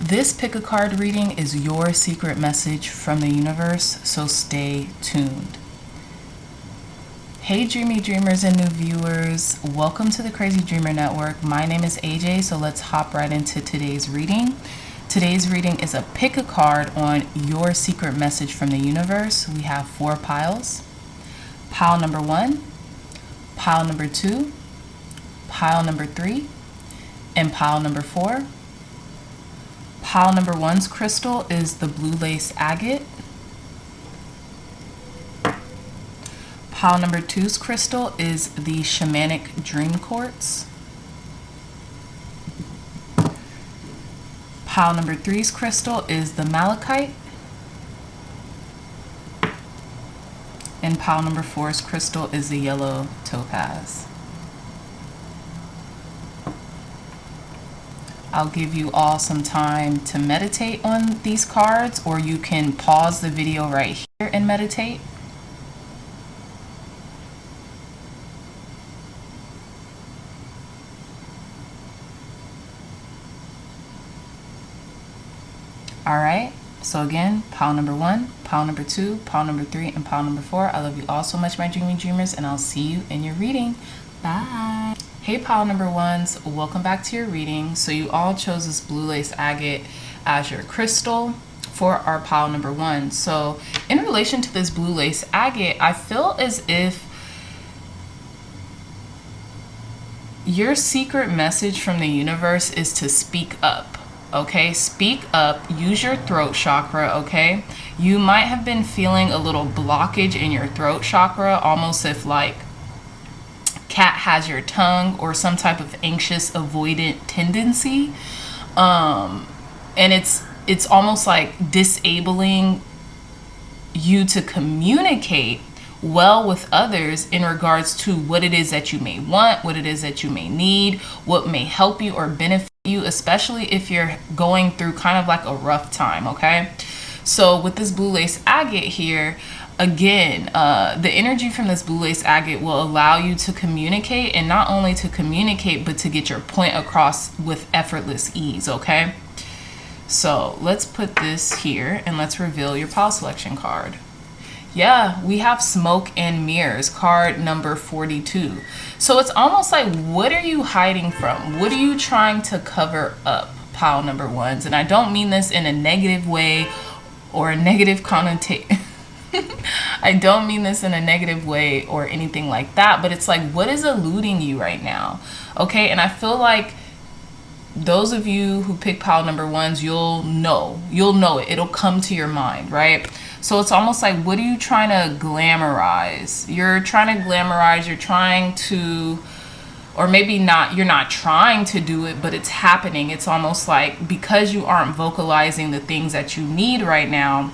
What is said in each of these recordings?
This pick a card reading is your secret message from the universe, so stay tuned. Hey dreamy dreamers and new viewers, welcome to the Crazy Dreamer Network. My name is AJ, so let's hop right into today's reading. Today's reading is a pick a card on your secret message from the universe. We have 4 piles. Pile number 1, pile number 2, pile number 3, and pile number 4. Pile number 1's crystal is the blue lace agate. Pile number 2's crystal is the shamanic dream quartz. Pile number 3's crystal is the malachite. And pile number 4's crystal is the yellow topaz. I'll give you all some time to meditate on these cards, or you can pause the video right here and meditate. All right, so again, pile number 1, pile number 2, pile number 3, and pile number 4. I love you all so much, my dreamy dreamers, and I'll see you in your reading. Bye. Hey pile number 1s, welcome back to your reading. So you all chose this blue lace agate as your crystal for our pile number 1. So in relation to this blue lace agate, I feel as if your secret message from the universe is to speak up. Okay, speak up, use your throat chakra. Okay, you might have been feeling a little blockage in your throat chakra, almost if like cat has your tongue, or some type of anxious avoidant tendency, and it's almost like disabling you to communicate well with others in regards to what it is that you may want, what it is that you may need, what may help you or benefit you, especially if you're going through kind of like a rough time. Okay, so with this blue lace agate here, again, the energy from this blue lace agate will allow you to communicate, and not only to communicate, but to get your point across with effortless ease. Okay, so let's put this here and let's reveal your pile selection card. Yeah, we have smoke and mirrors, card number 42. So it's almost like, what are you hiding from? What are you trying to cover up, pile number 1s? And I don't mean this in a negative way or a negative connotation. I don't mean this in a negative way or anything like that, but it's like, what is eluding you right now? Okay, and I feel like those of you who pick pile number 1s, you'll know it. It'll come to your mind, right? So it's almost like, what are you trying to glamorize? You're trying to glamorize, you're trying to, or maybe not, you're not trying to do it, but it's happening. It's almost like, because you aren't vocalizing the things that you need right now,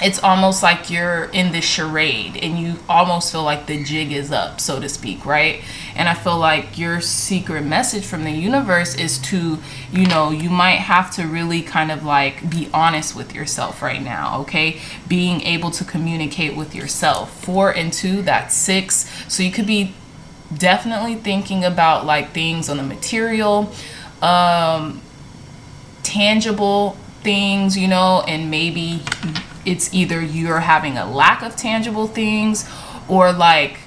it's almost like you're in this charade and you almost feel like the jig is up, so to speak, right? And I feel like your secret message from the universe is to, you might have to really kind of like be honest with yourself right now. Okay, being able to communicate with yourself. 4 and 2, that's 6. So you could be definitely thinking about like things on the material, tangible things, and maybe it's either you're having a lack of tangible things, or like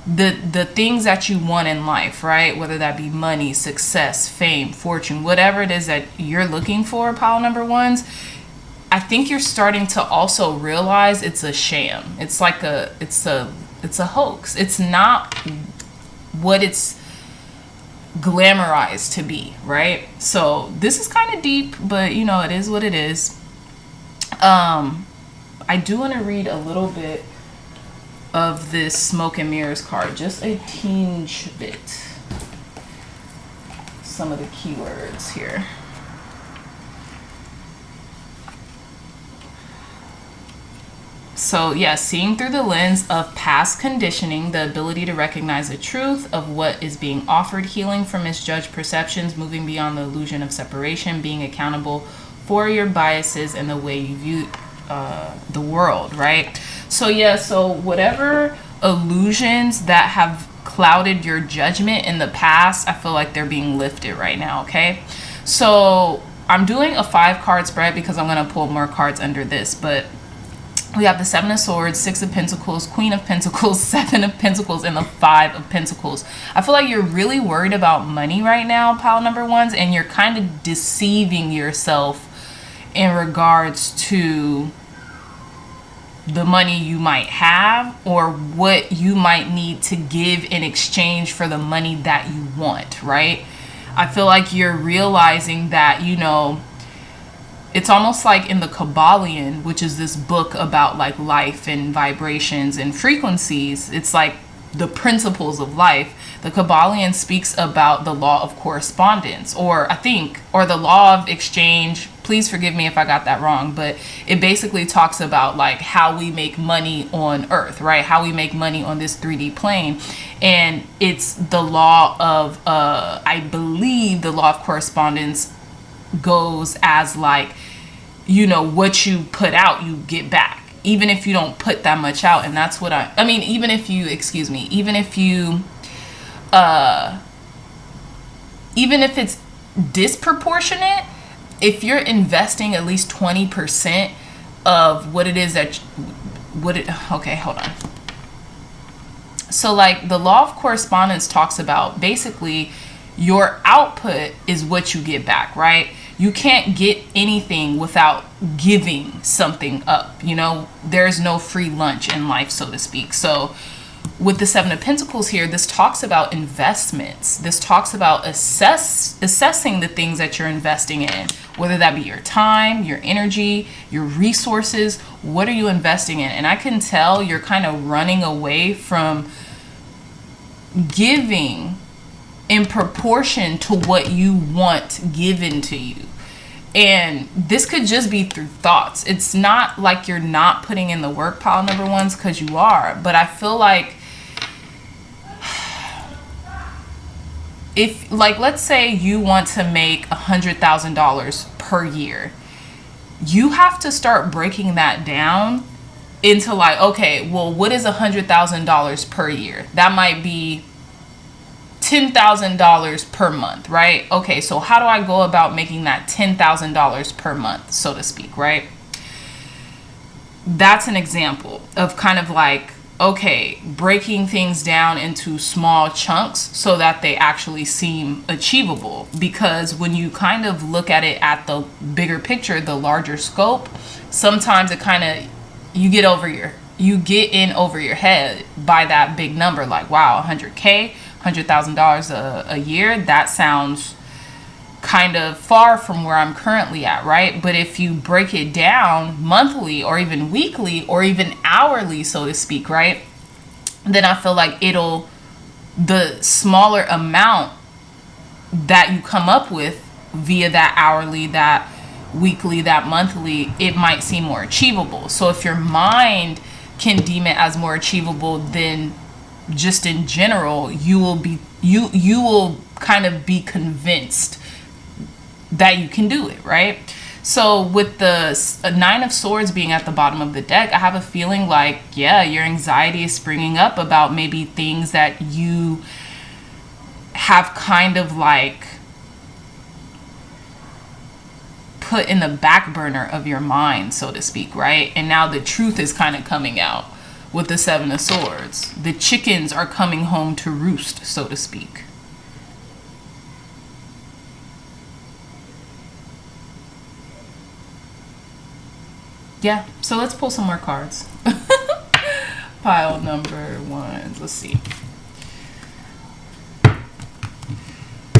the things that you want in life, right? Whether that be money, success, fame, fortune, whatever it is that you're looking for, pile number 1s. I think you're starting to also realize it's a sham. It's like it's a hoax. It's not what it's glamorized to be, right? So this is kind of deep, but it is what it is. I do want to read a little bit of this smoke and mirrors card, just a tinge bit. Some of the keywords here. So yeah, seeing through the lens of past conditioning, the ability to recognize the truth of what is being offered, healing from misjudged perceptions, moving beyond the illusion of separation, being accountable for your biases and the way you view the world, right? So yeah, so whatever illusions that have clouded your judgment in the past, I feel like they're being lifted right now. Okay, so I'm doing a 5-card spread because I'm going to pull more cards under this, but we have the 7 of Swords, 6 of Pentacles, Queen of Pentacles, 7 of Pentacles, and the 5 of Pentacles. I feel like you're really worried about money right now, pile number ones, and you're kind of deceiving yourself in regards to the money you might have or what you might need to give in exchange for the money that you want, right? I feel like you're realizing that, you know, it's almost like in the Kabbalion, which is this book about like life and vibrations and frequencies. It's like the principles of life. The Kabbalion speaks about the law of correspondence, or the law of exchange. Please forgive me if I got that wrong, but it basically talks about like how we make money on Earth, right? How we make money on this 3D plane. And it's the law of, I believe the law of correspondence goes as like, you know, what you put out, you get back, even if you don't put that much out. And that's what I mean, even if you, even if it's disproportionate, if you're investing at least 20% of what it is that, okay, hold on. So like the law of correspondence talks about basically your output is what you get back, right? You can't get anything without giving something up. You know, there's no free lunch in life, so to speak. So with the 7 of Pentacles here, this talks about investments. This talks about assessing the things that you're investing in, whether that be your time, your energy, your resources. What are you investing in? And I can tell you're kind of running away from giving in proportion to what you want given to you. And this could just be through thoughts. It's not like you're not putting in the work, pile number ones, because you are. But I feel like if, like, let's say you want to make $100,000 per year, you have to start breaking that down into like, okay, well, what is $100,000 per year? That might be $10,000 per month, right? Okay, so how do I go about making that $10,000 per month, so to speak, right? That's an example of kind of like, okay, breaking things down into small chunks so that they actually seem achievable. Because when you kind of look at it at the bigger picture, the larger scope, sometimes it kind of, you get in over your head by that big number. Like, wow, 100K, $100,000 a year, that sounds kind of far from where I'm currently at, right? But if you break it down monthly or even weekly or even hourly, so to speak, right, then I feel like the smaller amount that you come up with via that hourly, that weekly, that monthly, it might seem more achievable. So if your mind can deem it as more achievable, then just in general, you will kind of be convinced that you can do it, right? So with the 9 of Swords being at the bottom of the deck, I have a feeling like, yeah, your anxiety is springing up about maybe things that you have kind of like put in the back burner of your mind, so to speak, right? And now the truth is kind of coming out. With the 7 of Swords, the chickens are coming home to roost, so to speak. Yeah, so let's pull some more cards. Pile number ones, let's see.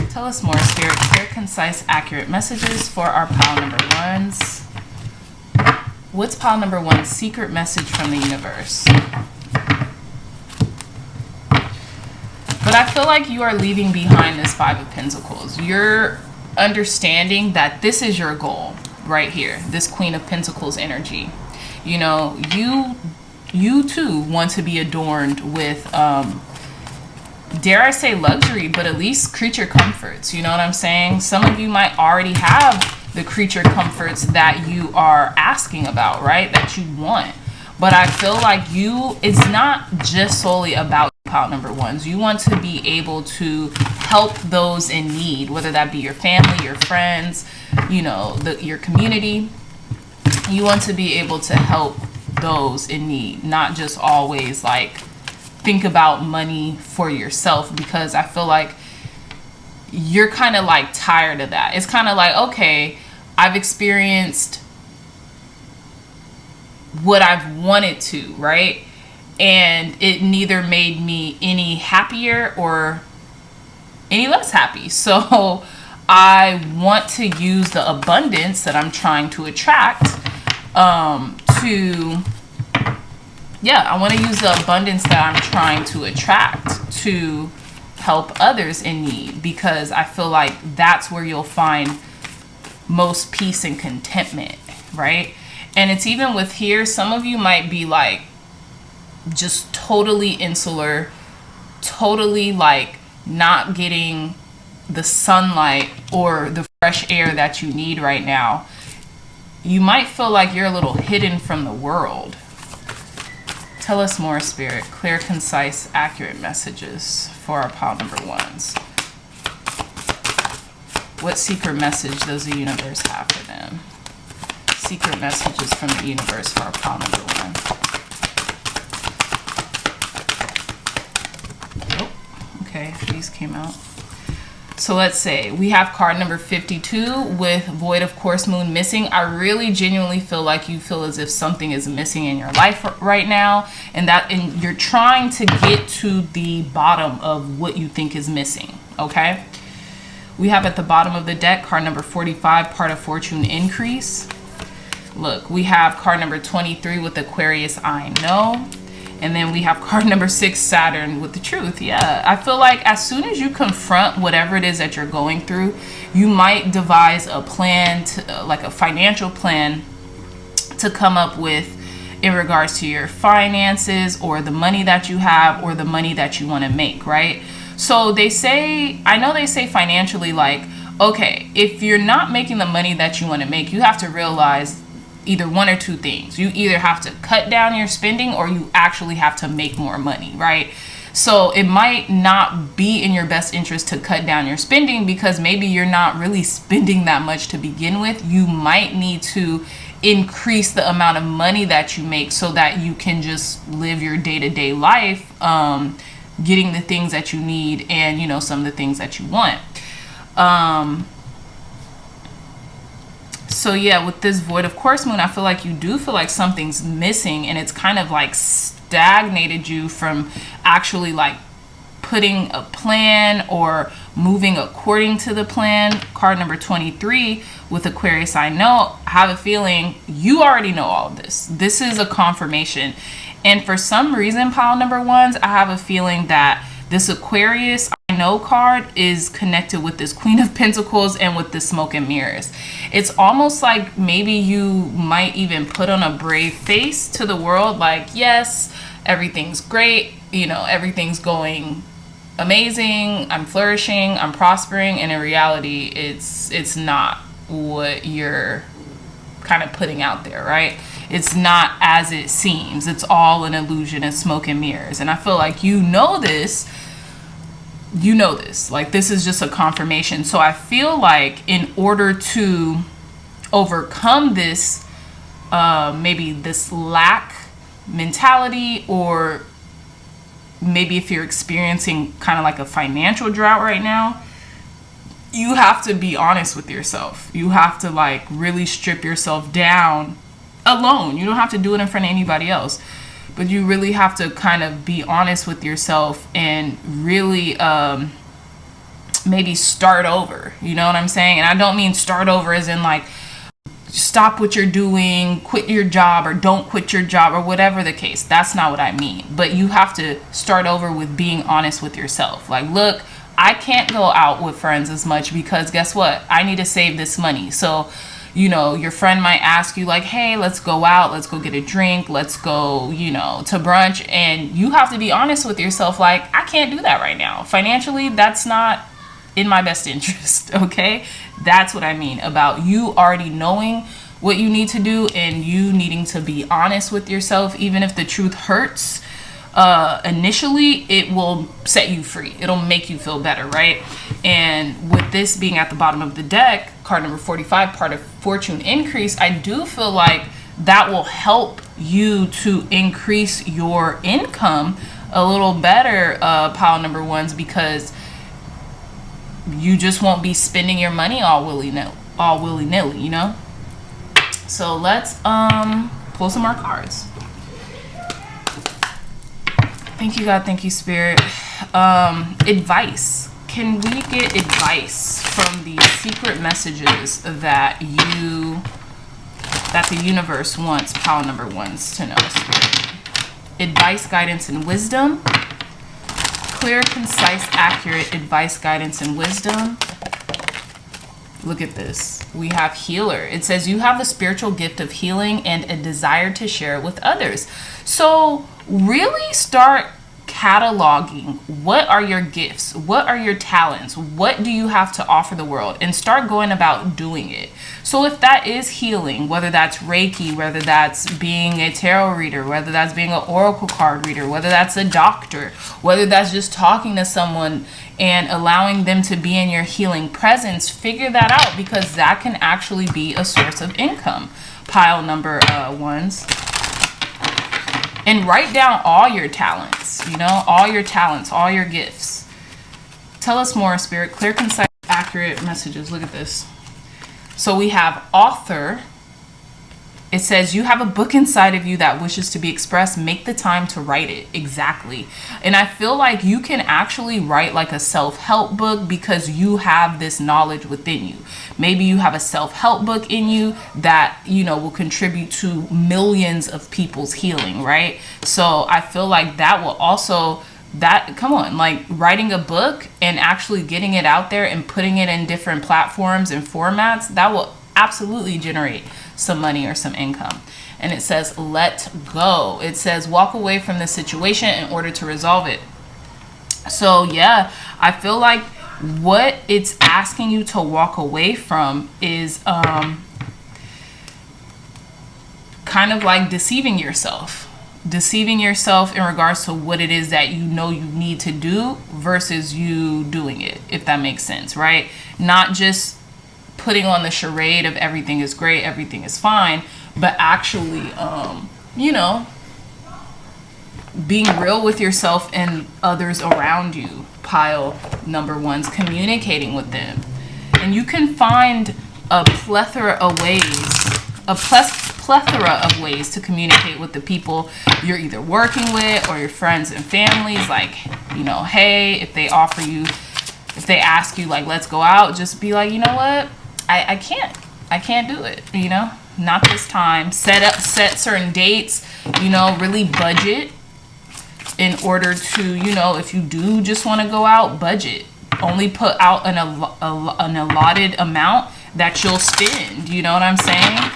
Tell us more, Spirit. Clear, concise, accurate messages for our pile number ones. What's pile number one's secret message from the universe? But I feel like you are leaving behind this 5 of Pentacles. You're understanding that this is your goal right here. This Queen of Pentacles energy. You know, you too want to be adorned with, dare I say luxury, but at least creature comforts. You know what I'm saying? Some of you might already have the creature comforts that you are asking about, right? That you want. But I feel like it's not just solely about pile number ones. You want to be able to help those in need, whether that be your family, your friends, you know, your community. You want to be able to help those in need, not just always like think about money for yourself, because I feel like you're kind of like tired of that. It's kind of like, okay, I've experienced what I've wanted to, right? And it neither made me any happier or any less happy. So I want to use the abundance that I'm trying to attract I want to use the abundance that I'm trying to attract to help others in need, because I feel like that's where you'll find most peace and contentment, right? And it's even with here, some of you might be like just totally insular, totally like not getting the sunlight or the fresh air that you need right now. You might feel like you're a little hidden from the world. Tell us more, Spirit. Clear, concise, accurate messages for our pile number ones. What secret message does the universe have for them? Secret messages from the universe for our pile number one. Oh, okay, these came out. So let's say we have card number 52 with Void of Course Moon missing. I really genuinely feel like you feel as if something is missing in your life right now, and you're trying to get to the bottom of what you think is missing, okay? We have at the bottom of the deck card number 45, Part of Fortune Increase. Look, we have card number 23 with Aquarius, I Know. And then we have card number 6, Saturn with the Truth. Yeah, I feel like as soon as you confront whatever it is that you're going through, you might devise a plan, like a financial plan to come up with in regards to your finances or the money that you have or the money that you want to make, right? So they say, I know they say financially, like, okay, if you're not making the money that you want to make, you have to realize either one or two things. You either have to cut down your spending or you actually have to make more money, right? So it might not be in your best interest to cut down your spending because maybe you're not really spending that much to begin with. You might need to increase the amount of money that you make so that you can just live your day-to-day life, getting the things that you need and, you know, some of the things that you want. So yeah, with this Void of Course Moon, I feel like you do feel like something's missing, and it's kind of like stagnated you from actually like putting a plan or moving according to the plan. Card number 23 with Aquarius, I Know. I have a feeling you already know all of this. This is a confirmation. And for some reason, pile number ones, I have a feeling that this Aquarius, I Know card is connected with this Queen of Pentacles and with the Smoke and Mirrors. It's almost like maybe you might even put on a brave face to the world, like, yes, everything's great, you know, everything's going amazing, I'm flourishing, I'm prospering, and in reality, it's not what you're kind of putting out there, right? It's not as it seems. It's all an illusion and smoke and mirrors. And I feel like you know this, like this is just a confirmation. So I feel like in order to overcome this, maybe this lack mentality, or maybe if you're experiencing kind of like a financial drought right now, you have to be honest with yourself. You have to like really strip yourself down alone. You don't have to do it in front of anybody else, but you really have to kind of be honest with yourself and really maybe start over. You know what I'm saying? And I don't mean start over as in like stop what you're doing, quit your job, or don't quit your job, or whatever the case. That's not what I mean. But you have to start over with being honest with yourself. Like, look, I can't go out with friends as much because guess what? I need to save this money. So, you know, your friend might ask you like, hey, let's go out, let's go get a drink, let's go, you know, to brunch. And you have to be honest with yourself. Like, I can't do that right now. Financially, that's not in my best interest. Okay. That's what I mean about you already knowing what you need to do and you needing to be honest with yourself, even if the truth hurts. initially it will set you free. It'll make you feel better, right? And with this being at the bottom of the deck, card number 45, part of fortune increase, I do feel like that will help you to increase your income a little better, pile number ones, because you just won't be spending your money all willy-nilly, you know? So let's pull some more cards. Thank you, God. Thank you, Spirit. Advice. Can we get advice from the secret messages that the universe wants pile number ones to know, Spirit? Advice, guidance, and wisdom. Clear, concise, accurate advice, guidance, and wisdom. Look at this. We have healer. It says you have the spiritual gift of healing and a desire to share it with others. So really start cataloging what are your gifts, what are your talents, what do you have to offer the world, and start going about doing it. So if that is healing, whether that's Reiki, whether that's being a tarot reader, whether that's being an oracle card reader, whether that's a doctor, whether that's just talking to someone and allowing them to be in your healing presence, figure that out, because that can actually be a source of income. Pile number ones. And write down all your talents, you know, all your talents, all your gifts. Tell us more, Spirit. Clear, concise, accurate messages. Look at this. So we have author. It says you have a book inside of you that wishes to be expressed. Make the time to write it. Exactly. And I feel like you can actually write like a self-help book because you have this knowledge within you. Maybe you have a self-help book in you that, you know, will contribute to millions of people's healing, right? So I feel like that will also, come on, like writing a book and actually getting it out there and putting it in different platforms and formats, that will absolutely generate some money or some income. And it says let go. It says walk away from the situation in order to resolve it. So yeah, I feel like what it's asking you to walk away from is kind of like deceiving yourself in regards to what it is that you know you need to do versus you doing it, if that makes sense, right? Not just putting on the charade of everything is great, everything is fine, but actually, you know, being real with yourself and others around you, pile number ones, communicating with them. And you can find a plethora of ways to communicate with the people you're either working with or your friends and families. Like, you know, hey, if they ask you like, let's go out, just be like, you know what? I can't do it, you know, not this time. Set certain dates, you know, really budget in order to, you know, if you do just want to go out, budget. Only put out an allotted amount that you'll spend, you know what I'm saying?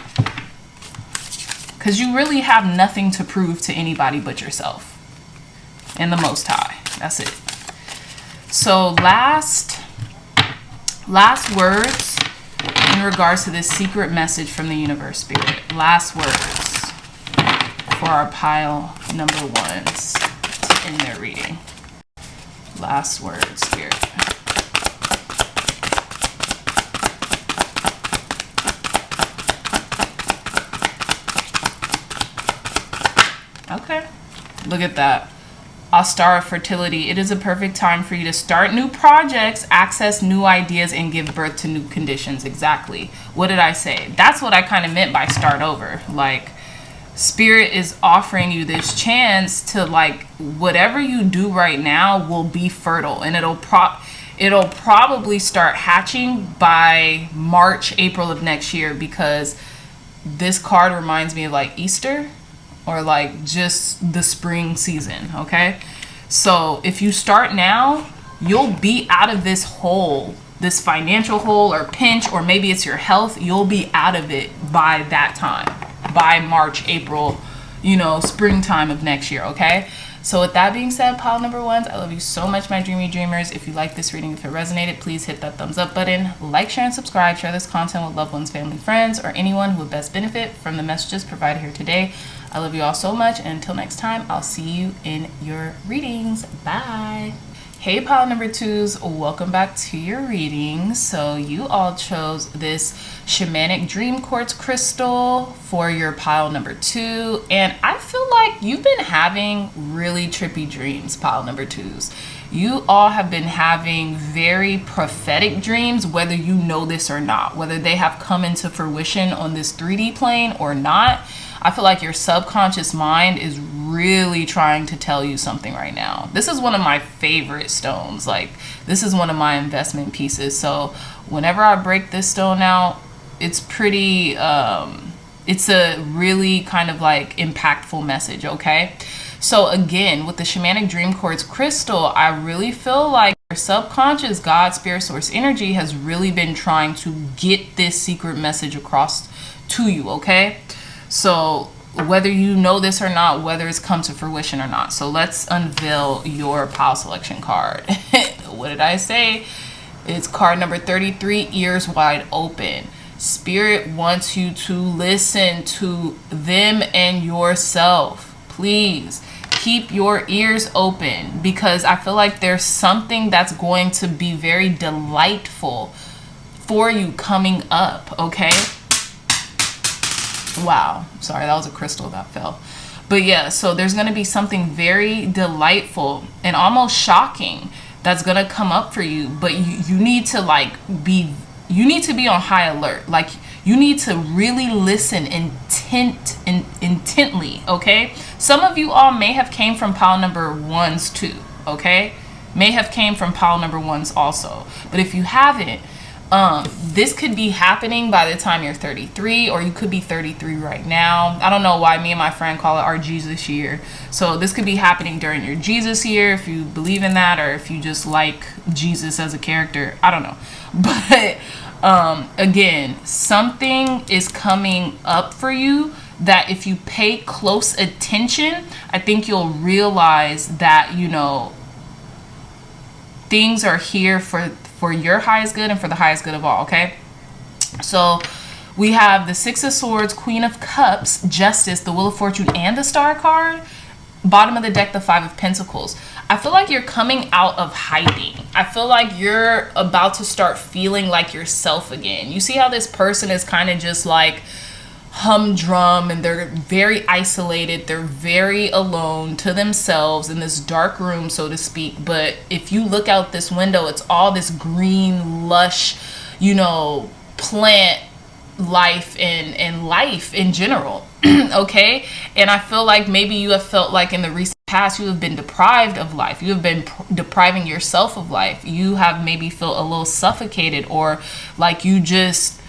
Because you really have nothing to prove to anybody but yourself and the Most High. That's it. So last words in regards to this secret message from the universe, Spirit. Last words for our pile number ones to end their reading. Last words, Spirit. Okay, look at that. A star of fertility. It is a perfect time for you to start new projects, access new ideas, and give birth to new conditions. Exactly. What did I say? That's what I kind of meant by start over. Like, Spirit is offering you this chance to, like, whatever you do right now will be fertile, and it'll probably start hatching by March, April of next year, because this card reminds me of like Easter, or like just the spring season, okay? So if you start now, you'll be out of this hole, this financial hole or pinch, or maybe it's your health. You'll be out of it by that time, by March, April, you know, springtime of next year, okay? So with that being said, pile number ones, I love you so much, my dreamy dreamers. If you like this reading, if it resonated, please hit that thumbs up button, like, share, and subscribe. Share this content with loved ones, family, friends, or anyone who would best benefit from the messages provided here today. I love you all so much, and until next time, I'll see you in your readings. Bye. Hey pile number twos, welcome back to your readings. So you all chose this shamanic dream quartz crystal for your pile number two, and I feel like you've been having really trippy dreams, pile number twos. You all have been having very prophetic dreams, whether you know this or not, whether they have come into fruition on this 3D plane or not. I feel like your subconscious mind is really trying to tell you something right now. This is one of my favorite stones. Like, this is one of my investment pieces. So whenever I break this stone out, it's pretty, it's a really kind of like impactful message, okay? So again, with the shamanic dream quartz crystal, I really feel like your subconscious God, spirit, source energy has really been trying to get this secret message across to you, okay? So whether you know this or not, whether it's come to fruition or not. So let's unveil your pile selection card. What did I say? It's card number 33, ears wide open. Spirit wants you to listen to them and yourself. Please keep your ears open, because I feel like there's something that's going to be very delightful for you coming up, okay? Wow, sorry, that was a crystal that fell. But yeah, so there's going to be something very delightful and almost shocking that's going to come up for you, but you need to be on high alert. Like, you need to really listen intently, okay? Some of you all may have came from pile number ones too, okay? May have came from pile number ones also. But if you haven't, this could be happening by the time you're 33, or you could be 33 right now. I don't know why me and my friend call it our Jesus year. So this could be happening during your Jesus year, if you believe in that, or if you just like Jesus as a character. I don't know. But again, something is coming up for you that if you pay close attention, I think you'll realize that, you know, things are here for your highest good and for the highest good of all, okay? So we have the Six of Swords, Queen of Cups, Justice, the Wheel of Fortune, and the Star card. Bottom of the deck, the Five of Pentacles. I feel like you're coming out of hiding. I feel like you're about to start feeling like yourself again. You see how this person is kind of just like humdrum, and they're very isolated, they're very alone to themselves in this dark room, so to speak. But if you look out this window, it's all this green, lush, you know, plant life and life in general. Okay, and I feel like maybe you have felt like in the recent past you have been deprived of life. You have been depriving yourself of life. You have maybe felt a little suffocated, or like you just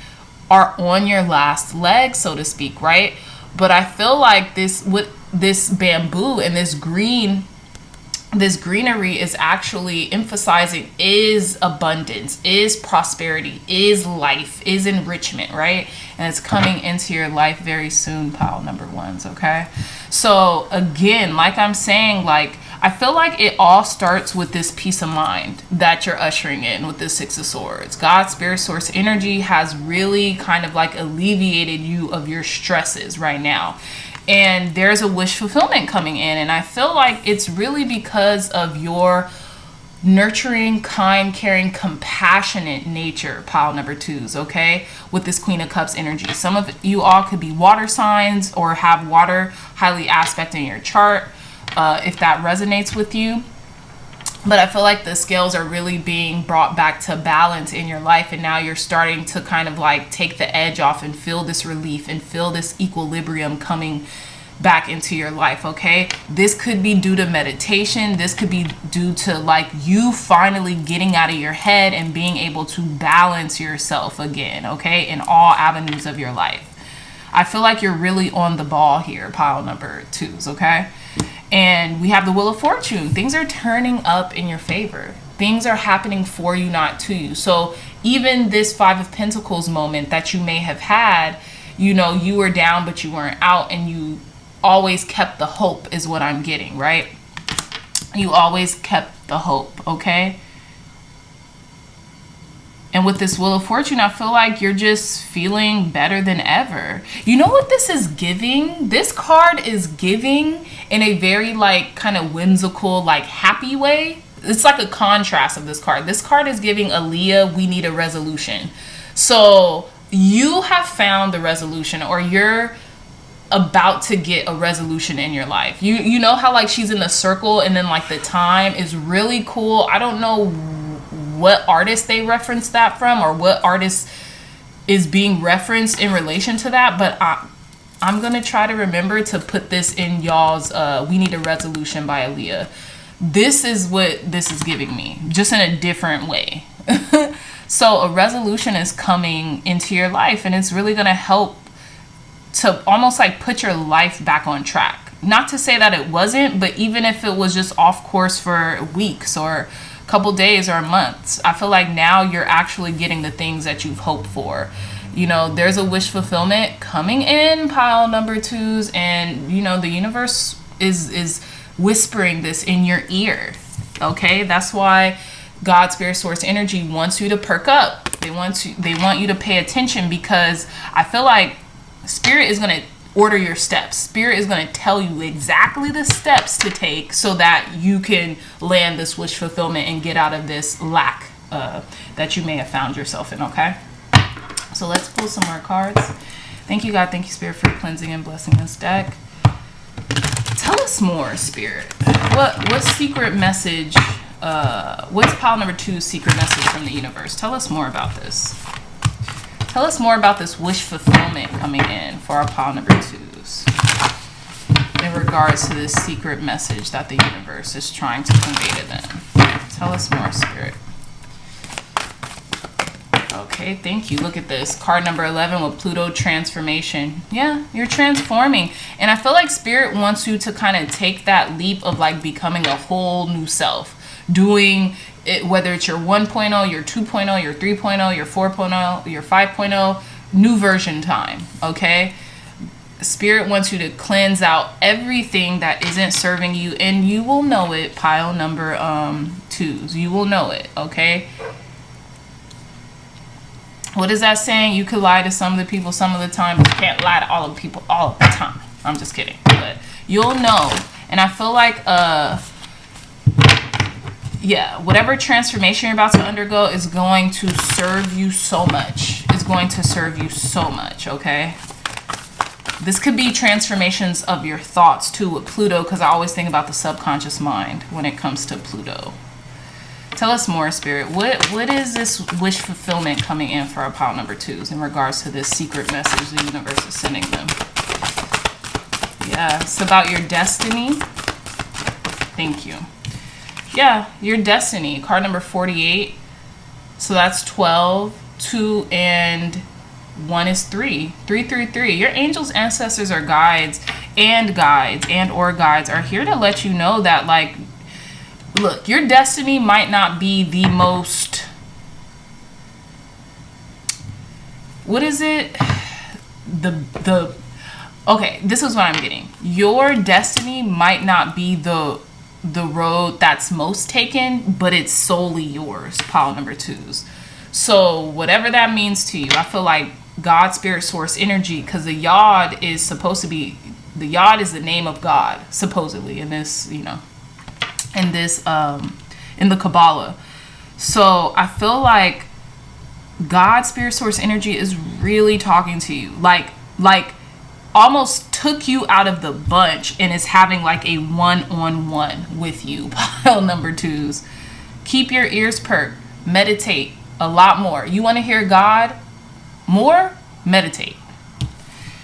are on your last leg, so to speak, right? But I feel like this bamboo and this greenery is actually emphasizing is abundance, is prosperity, is life, is enrichment, right? And it's coming into your life very soon, pile number ones, okay? So again, like I'm saying, like, I feel like it all starts with this peace of mind that you're ushering in with this Six of Swords. God, spirit, source energy has really kind of like alleviated you of your stresses right now. And there's a wish fulfillment coming in. And I feel like it's really because of your nurturing, kind, caring, compassionate nature, pile number twos, okay? With this Queen of Cups energy. Some of you all could be water signs or have water highly aspect in your chart. If that resonates with you. But I feel like the scales are really being brought back to balance in your life, and now you're starting to kind of like take the edge off and feel this relief and feel this equilibrium coming back into your life, okay? This could be due to meditation. This could be due to like you finally getting out of your head and being able to balance yourself again, okay? In all avenues of your life. I feel like you're really on the ball here, pile number twos, okay? And we have the Wheel of Fortune. Things are turning up in your favor. Things are happening for you, not to you. So even this Five of Pentacles moment that you may have had, you know, you were down, but you weren't out, and you always kept the hope is what I'm getting, right? You always kept the hope, okay? And with this Wheel of Fortune, I feel like you're just feeling better than ever. You know what this is giving? This card is giving in a very like kind of whimsical, like happy way. It's like a contrast of this card. This card is giving Aaliyah, we need a resolution. So you have found the resolution, or you're about to get a resolution in your life. You know how like she's in the circle and then like the time is really cool. I don't know what artist they referenced that from, or what artist is being referenced in relation to that, but I'm gonna try to remember to put this in y'all's We Need a Resolution by Aaliyah. This is what this is giving me, just in a different way. So a resolution is coming into your life, and it's really gonna help to almost like put your life back on track. Not to say that it wasn't, but even if it was just off course for weeks or couple days or months, I feel like now you're actually getting the things that you've hoped for. You know, there's a wish fulfillment coming in, pile number 2s, and you know the universe is whispering this in your ear. Okay, that's why God, Spirit, Source, Energy wants you to perk up. They want you to pay attention, because I feel like Spirit is going to order your steps. Spirit is going to tell you exactly the steps to take so that you can land this wish fulfillment and get out of this lack that you may have found yourself in, okay? So let's pull some more cards. Thank you, God. Thank you, Spirit, for cleansing and blessing this deck. Tell us more, Spirit. What secret message, what's pile number 2's secret message from the universe? Tell us more about this. Tell us more about this wish fulfillment coming in for our pile number 2s in regards to this secret message that the universe is trying to convey to them. Tell us more, Spirit. Okay, thank you. Look at this. Card number 11 with Pluto transformation. Yeah, you're transforming. And I feel like Spirit wants you to kind of take that leap of like becoming a whole new self. Doing it, whether it's your 1.0, your 2.0, your 3.0, your 4.0, your 5.0, new version time, okay? Spirit wants you to cleanse out everything that isn't serving you, and you will know it, pile number 2s. You will know it, okay? What is that saying? You could lie to some of the people some of the time, but you can't lie to all of the people all of the time. I'm just kidding, but you'll know. And I feel like yeah, whatever transformation you're about to undergo is going to serve you so much. It's going to serve you so much, okay? This could be transformations of your thoughts too with Pluto, because I always think about the subconscious mind when it comes to Pluto. Tell us more, Spirit. What is this wish fulfillment coming in for our pile number 2s in regards to this secret message the universe is sending them? Yeah, it's about your destiny. Thank you. Yeah, your destiny. Card number 48. So that's 12, 2, and 1 is 3. 3, 3, 3. Your angels, ancestors, or guides are here to let you know that, like, look, your destiny might not be the most, what is it? Okay, this is what I'm getting. Your destiny might not be the road that's most taken, but it's solely yours, pile number 2s. So whatever that means to you, I feel like God, Spirit, Source, Energy, because the Yod is supposed to be, the Yod is the name of God, supposedly, in this, you know, in this, in the Kabbalah. So I feel like God, Spirit, Source, Energy is really talking to you. Like almost took you out of the bunch and is having like a one-on-one with you, pile number 2s. Keep your ears perked. Meditate a lot more. You want to hear God more? Meditate.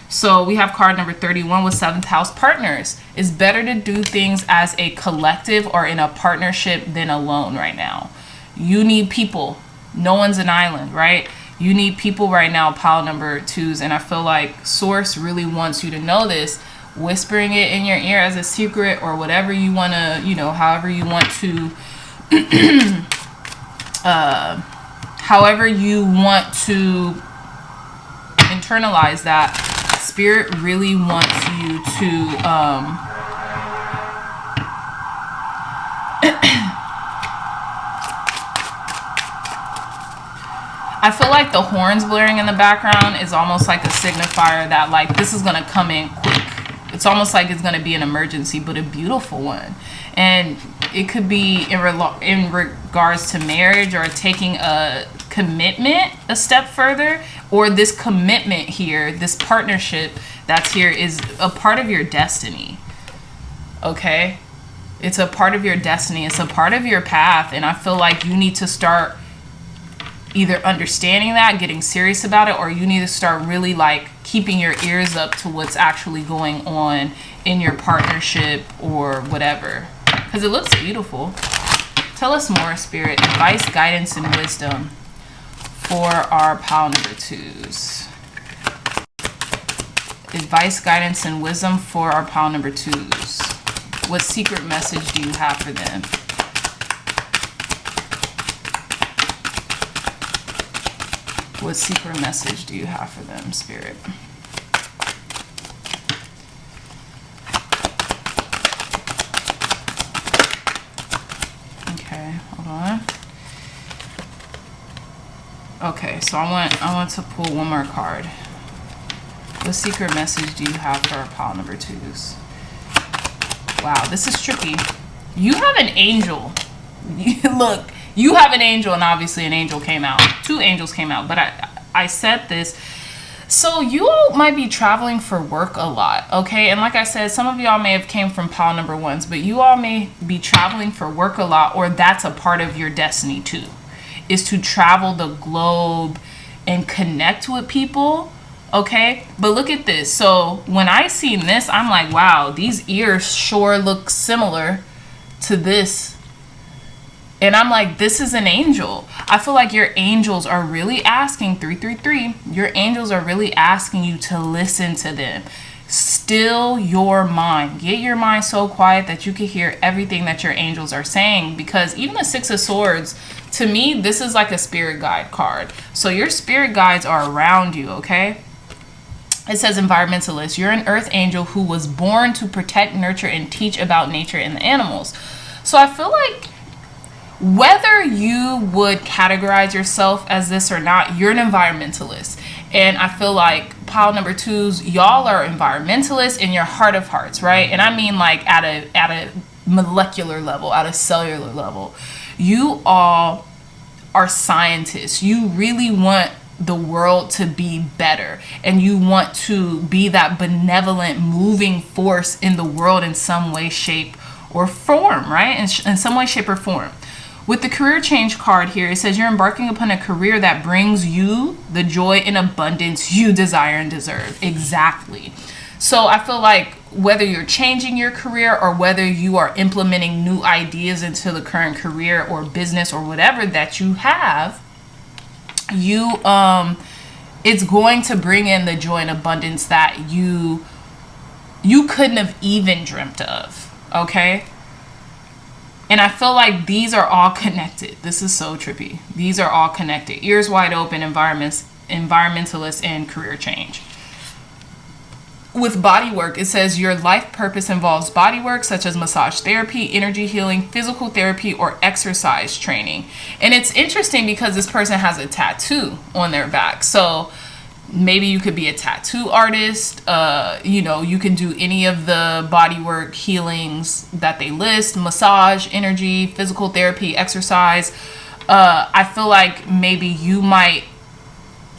So we have card number 31 with 7th house partners. It's better to do things as a collective or in a partnership than alone right now. You need people. No one's an island, right? You need people right now, pile number 2s. And I feel like Source really wants you to know this, whispering it in your ear as a secret, or whatever you want to, you know, however you want to, however you want to internalize that. Spirit really wants you to I feel like the horns blaring in the background is almost like a signifier that like this is going to come in quick. It's almost like it's going to be an emergency, but a beautiful one. And it could be in regards to marriage or taking a commitment a step further, or this commitment here, this partnership that's here is a part of your destiny. Okay? It's a part of your destiny. It's a part of your path. And I feel like you need to start either understanding that, getting serious about it, or you need to start really like keeping your ears up to what's actually going on in your partnership or whatever. Because it looks beautiful. Tell us more, Spirit. Advice, guidance, and wisdom for our pile number 2s. Advice, guidance, and wisdom for our pile number 2s. What secret message do you have for them? What secret message do you have for them, Spirit? Okay, hold on. Okay, so I want to pull one more card. What secret message do you have for our pile number 2s? Wow, this is tricky. You have an angel. Look, you have an angel, and obviously an angel came out. 2 angels came out, but I said this. So you all might be traveling for work a lot, okay? And like I said, some of y'all may have came from pile number 1s, but you all may be traveling for work a lot, or that's a part of your destiny too, is to travel the globe and connect with people, okay? But look at this. So when I seen this, I'm like, wow, these ears sure look similar to this. And I'm like, this is an angel. I feel like your angels are really asking, 333, your angels are really asking you to listen to them. Still your mind. Get your mind so quiet that you can hear everything that your angels are saying. Because even the 6 of Swords, to me, this is like a spirit guide card. So your spirit guides are around you, okay? It says environmentalist. You're an earth angel who was born to protect, nurture, and teach about nature and the animals. So I feel like whether you would categorize yourself as this or not, you're an environmentalist. And I feel like pile number 2s, y'all are environmentalists in your heart of hearts, right? And I mean like at a molecular level, at a cellular level. You all are scientists. You really want the world to be better, and you want to be that benevolent moving force in the world in some way, shape, or form, right? In some way, shape, or form. With the career change card here, it says you're embarking upon a career that brings you the joy and abundance you desire and deserve. Exactly. So I feel like whether you're changing your career or whether you are implementing new ideas into the current career or business or whatever that you have, you it's going to bring in the joy and abundance that you couldn't have even dreamt of, okay? And I feel like these are all connected. This is so trippy. These are all connected. Ears wide open, environmentalist, and career change. With body work, it says your life purpose involves body work such as massage therapy, energy healing, physical therapy, or exercise training. And it's interesting because this person has a tattoo on their back. So maybe you could be a tattoo artist. You can do any of the body work healings that they list: massage, energy, physical therapy, exercise. I feel like maybe you might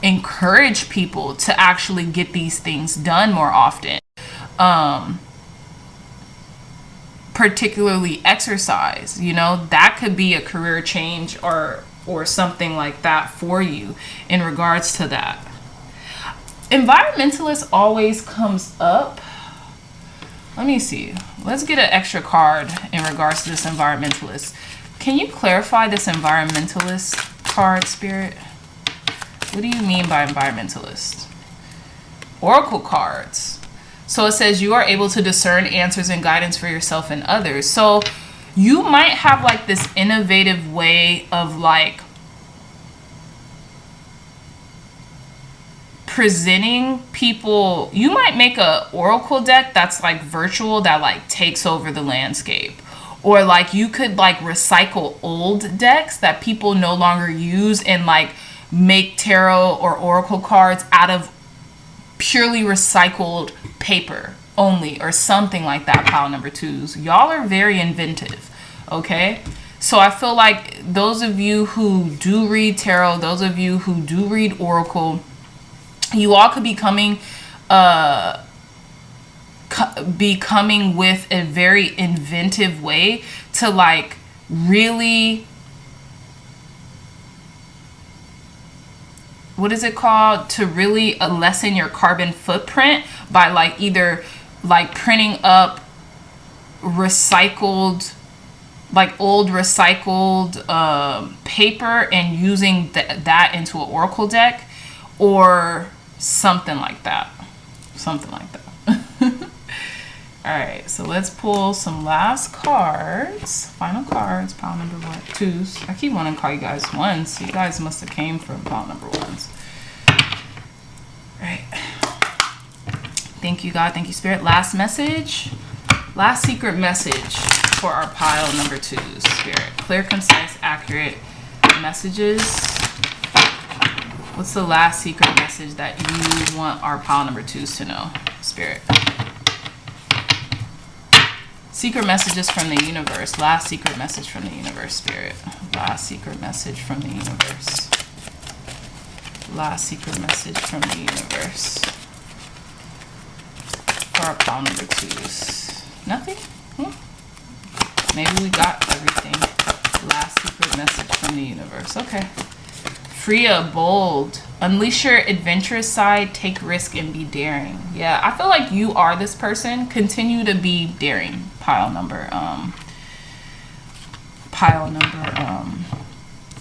encourage people to actually get these things done more often. Particularly exercise, that could be a career change or something like that for you in regards to that. Environmentalist always comes up. Let me see. Let's get an extra card in regards to this environmentalist. Can you clarify this environmentalist card, Spirit? What do you mean by environmentalist? Oracle cards. So it says you are able to discern answers and guidance for yourself and others. So you might have like this innovative way of like presenting people. You might make a oracle deck that's like virtual, that like takes over the landscape. Or like you could like recycle old decks that people no longer use and like make tarot or oracle cards out of purely recycled paper only, or something like that, pile number twos. Y'all are very inventive, okay? So I feel like those of you who do read tarot, those of you who do read oracle, you all could be coming with a very inventive way to like really, what is it called, to really lessen your carbon footprint by like either like printing up recycled, like old recycled paper and using that into an oracle deck, or something like that. All right, so let's pull some last cards, final cards, pile number 1, 2s. I keep wanting to call you guys 1s. You guys must have came from pile number 1s. All right. Thank you, God. Thank you, Spirit. Last message. Last secret message for our pile number 2s, Spirit. Clear, concise, accurate messages. What's the last secret message that you want our pile number 2s to know, Spirit? Secret messages from the universe. Last secret message from the universe, Spirit. Last secret message from the universe. Last secret message from the universe. For our pile number 2s. Nothing? Maybe we got everything. Last secret message from the universe. Okay. Freya, bold. Unleash your adventurous side. Take risk and be daring. Yeah, I feel like you are this person. Continue to be daring. Pile number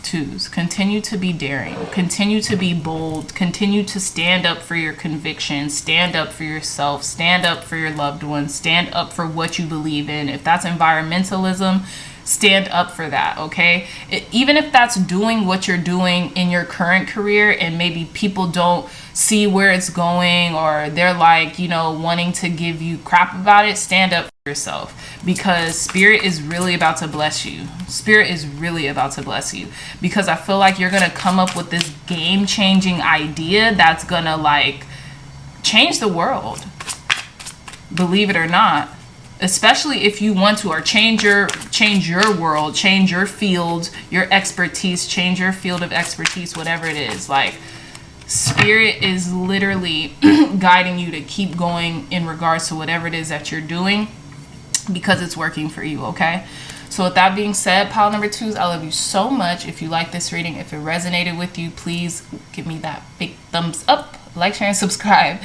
2s. Continue to be daring. Continue to be bold. Continue to stand up for your convictions. Stand up for yourself. Stand up for your loved ones. Stand up for what you believe in. If that's environmentalism, stand up for that, okay? Even if that's doing what you're doing in your current career and maybe people don't see where it's going, or they're like, you know, wanting to give you crap about it, stand up for yourself, because Spirit is really about to bless you. Spirit is really about to bless you, because I feel like you're gonna come up with this game-changing idea that's gonna like change the world, believe it or not. Especially if you want to, or change your world, change your field, your expertise, change your field of expertise, whatever it is. Like, Spirit is literally guiding you to keep going in regards to whatever it is that you're doing, because it's working for you, okay? So with that being said, pile number 2s, I love you so much. If you like this reading, if it resonated with you, please give me that big thumbs up, like, share, and subscribe.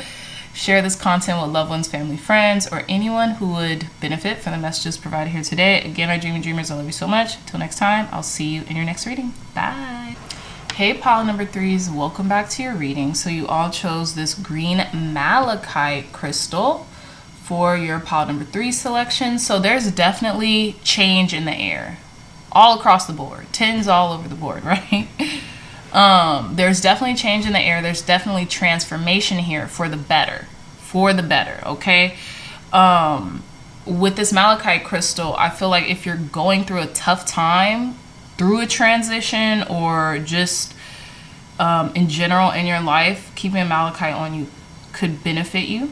Share this content with loved ones, family, friends, or anyone who would benefit from the messages provided here today. Again, my dreaming dreamers, I love you so much. Till next time, I'll see you in your next reading. Bye. Hey, pile number 3s, welcome back to your reading. So you all chose this green malachite crystal for your pile number 3 selection. So there's definitely change in the air all across the board. 10s all over the board, right? There's definitely change in the air. There's definitely transformation here for the better, okay? With this malachite crystal, I feel like if you're going through a tough time, through a transition, or just in general in your life, keeping a malachite on you could benefit you.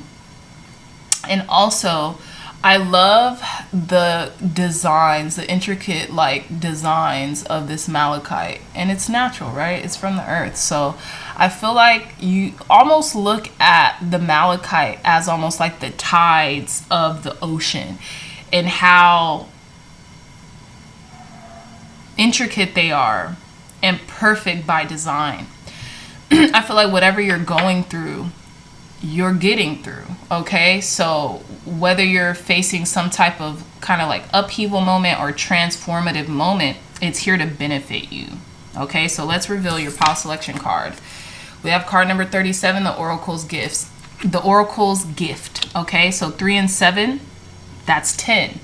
And also, I love the designs, the intricate like designs of this malachite, and it's natural, right? It's from the earth. So I feel like you almost look at the malachite as almost like the tides of the ocean, and how intricate they are and perfect by design. I feel like whatever you're going through, you're getting through, okay? So whether you're facing some type of kind of like upheaval moment or transformative moment, it's here to benefit you, okay? So let's reveal your pile selection card. We have card number 37, the Oracle's Gifts. The Oracle's Gift, okay? So 3 and 7, that's 10,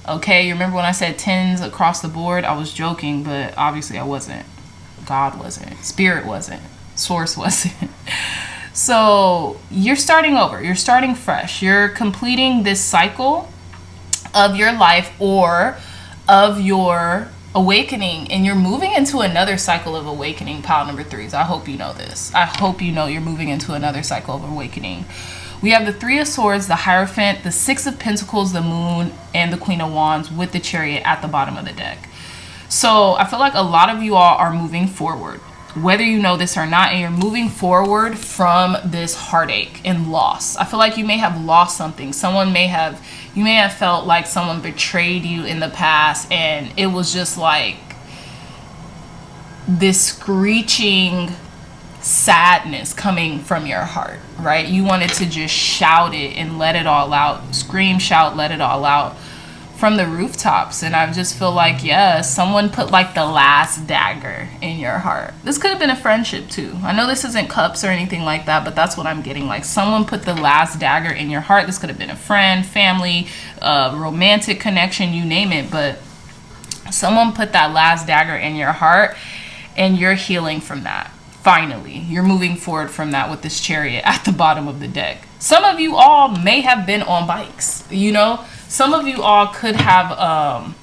okay? You remember when I said 10s across the board? I was joking, but obviously I wasn't. God wasn't. Spirit wasn't. Source wasn't. So you're starting over. You're starting fresh. You're completing this cycle of your life, or of your awakening, and you're moving into another cycle of awakening, pile number 3s. I hope you know this. I hope you know you're moving into another cycle of awakening. We have the 3 of Swords, the Hierophant, the 6 of Pentacles, the Moon, and the Queen of Wands with the Chariot at the bottom of the deck. So I feel like a lot of you all are moving forward, whether you know this or not, and you're moving forward from this heartache and loss. I feel like you may have lost something. You may have felt like someone betrayed you in the past, and it was just like this screeching sadness coming from your heart, right? You wanted to just shout it and let it all out, scream, shout, let it all out from the rooftops. And I just feel like, yeah, someone put like the last dagger in your heart. This could have been a friendship too. I know this isn't cups or anything like that, but that's what I'm getting. Like, someone put the last dagger in your heart. This could have been a friend, family, romantic connection, you name it, but someone put that last dagger in your heart, and you're healing from that. Finally, you're moving forward from that with this Chariot at the bottom of the deck. Some of you all may have been on bikes, you know. Some of you all could have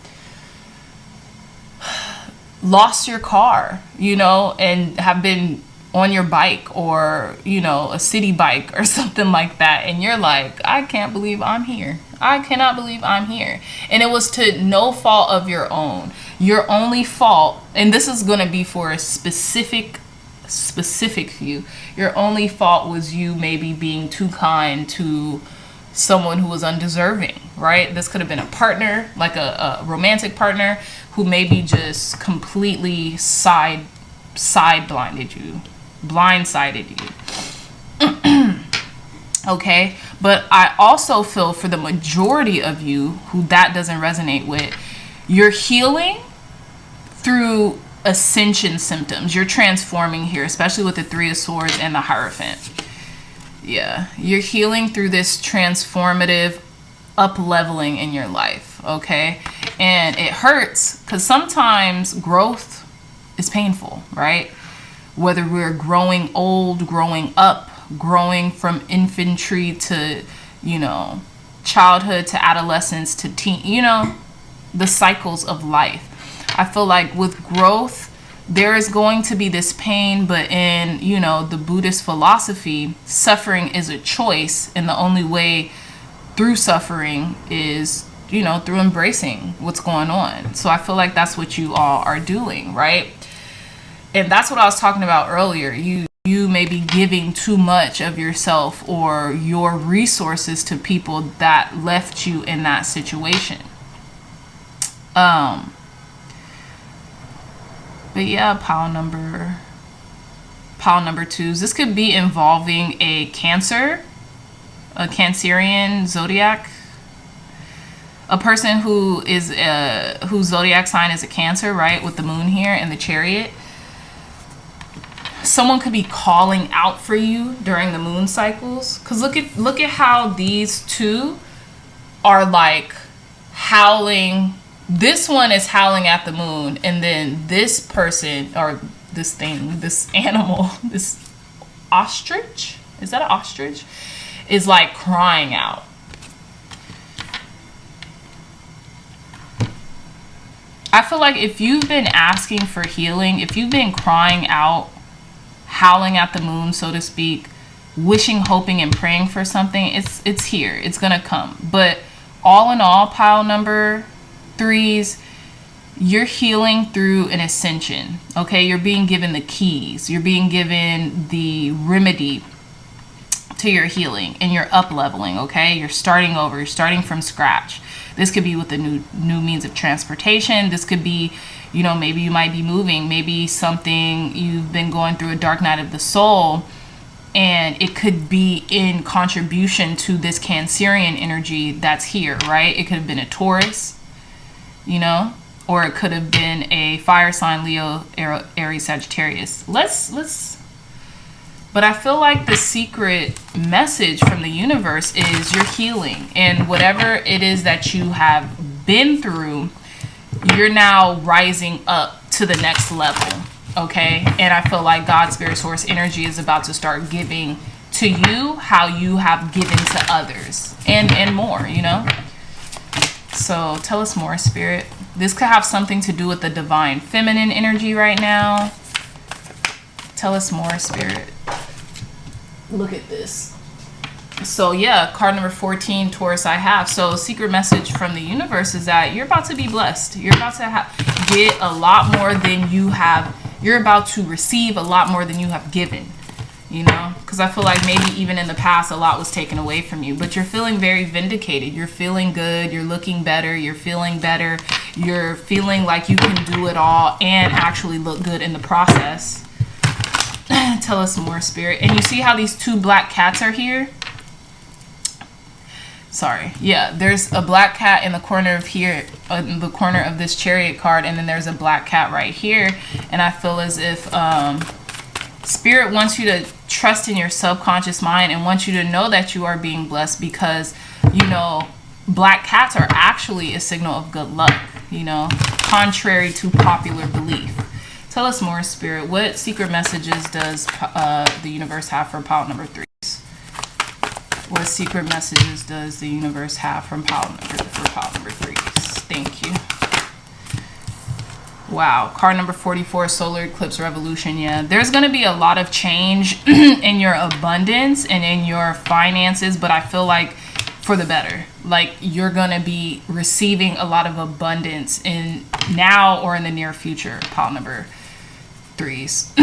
lost your car, you know, and have been on your bike, or, you know, a city bike or something like that. And you're like, I can't believe I'm here. I cannot believe I'm here. And it was to no fault of your own. Your only fault, and this is going to be for a specific few, your only fault was you maybe being too kind to someone who was undeserving, right? This could have been a partner, like a romantic partner, who maybe just completely blindsided you. Okay, but I also feel for the majority of you who that doesn't resonate with, you're healing through ascension symptoms. You're transforming here, especially with the 3 of Swords and the Hierophant. Yeah, you're healing through this transformative up-leveling in your life, okay? And it hurts because sometimes growth is painful, right? Whether we're growing old, growing up, growing from infantry to, you know, childhood to adolescence to teen, you know, the cycles of life. I feel like with growth, there is going to be this pain, but in, you know, the Buddhist philosophy, suffering is a choice, and the only way through suffering is, you know, through embracing what's going on. So I feel like that's what you all are doing, right? And that's what I was talking about earlier. You may be giving too much of yourself or your resources to people that left you in that situation. But yeah, pile number 2s. This could be involving a Cancer, a Cancerian zodiac, a person who is whose zodiac sign is a Cancer, right? With the Moon here and the Chariot. Someone could be calling out for you during the moon cycles. Because look at how these two are like howling. This one is howling at the moon, and then this person, or this thing, this animal, this ostrich, is that an ostrich, is like crying out. I feel like if you've been asking for healing, if you've been crying out, howling at the moon, so to speak, wishing, hoping, and praying for something, it's here. It's gonna come. But all in all, pile number 3s, you're healing through an ascension. Okay, you're being given the keys. You're being given the remedy to your healing, and you're up leveling. Okay, you're starting over. You're starting from scratch. This could be with the new means of transportation. This could be, you know, maybe you might be moving. Maybe something, you've been going through a dark night of the soul, and it could be in contribution to this Cancerian energy that's here, right? It could have been a Taurus, you know, or it could have been a fire sign, Leo, Aries, Sagittarius. But I feel like the secret message from the universe is you're healing, and whatever it is that you have been through, you're now rising up to the next level, okay? And I feel like God's Spirit Source energy is about to start giving to you how you have given to others, and more, you know? So tell us more, Spirit. This could have something to do with the divine feminine energy right now. Tell us more, Spirit. Look at this. So yeah, card number 14, Taurus, I have. So secret message from the universe is that you're about to be blessed. You're about to get a lot more than you have. You're about to receive a lot more than you have given. You know, because I feel like maybe even in the past a lot was taken away from you, but you're feeling very vindicated. You're feeling good. You're looking better. You're feeling better. You're feeling like you can do it all and actually look good in the process. Tell us more, Spirit. And you see how these two black cats are here? Sorry. Yeah, there's a black cat in the corner of here, in the corner of this Chariot card, and then there's a black cat right here. And I feel as if Spirit wants you to trust in your subconscious mind and wants you to know that you are being blessed because, you know, black cats are actually a signal of good luck, you know, contrary to popular belief. Tell us more, Spirit. What secret messages does the universe have for pile number 3s? What secret messages does the universe have for pile number 3s? Thank you. Wow, card number 44, solar eclipse revolution. Yeah, there's going to be a lot of change in your abundance and in your finances, but I feel like for the better. Like you're going to be receiving a lot of abundance in now or in the near future, pile number 3s.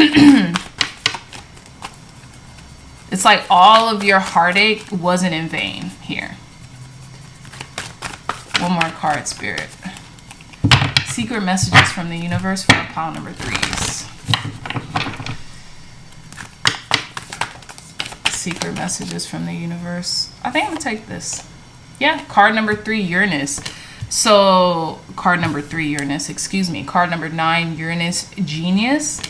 It's like all of your heartache wasn't in vain here. One more card, Spirit. Secret messages from the universe for pile number 3s. Secret messages from the universe. I think I'm gonna take this. Yeah, card number 3, Uranus. So card number 3, Uranus, excuse me. Card number 9, Uranus, genius.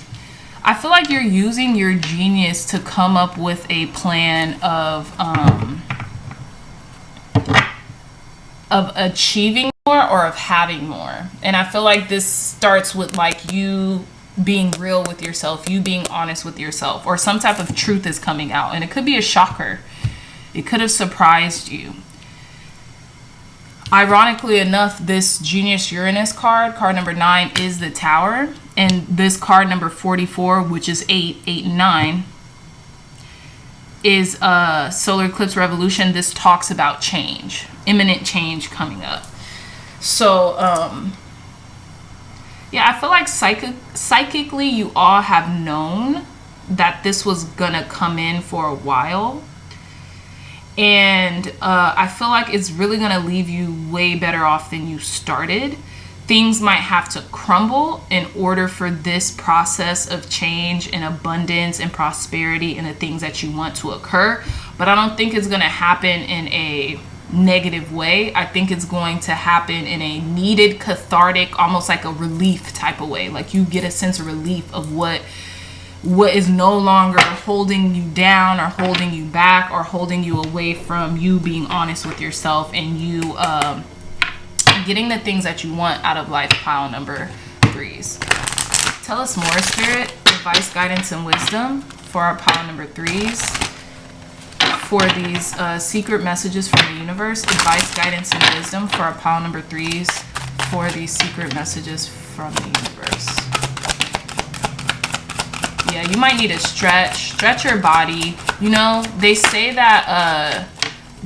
I feel like you're using your genius to come up with a plan of achieving more or of having more. And I feel like this starts with like you being real with yourself, you being honest with yourself, or some type of truth is coming out. And it could be a shocker. It could have surprised you. Ironically enough, this Genius Uranus card number 9, is the Tower. And this card number 44, which is 8 and 9, is Solar Eclipse Revolution. This talks about change, imminent change coming up. So, yeah, I feel like psychically you all have known that this was gonna come in for a while. And I feel like it's really gonna leave you way better off than you started. Things might have to crumble in order for this process of change and abundance and prosperity and the things that you want to occur. But I don't think it's gonna happen in a negative way. I think it's going to happen in a needed, cathartic, almost like a relief type of way. Like you get a sense of relief of what is no longer holding you down or holding you back or holding you away from you being honest with yourself and you getting the things that you want out of life, pile number 3s. Tell us more, Spirit. Advice, guidance, and wisdom for our pile number 3s. For these secret messages from the universe. Advice, guidance, and wisdom for our pile number 3s. For these secret messages from the universe. Yeah, you might need to stretch your body. You know, they say that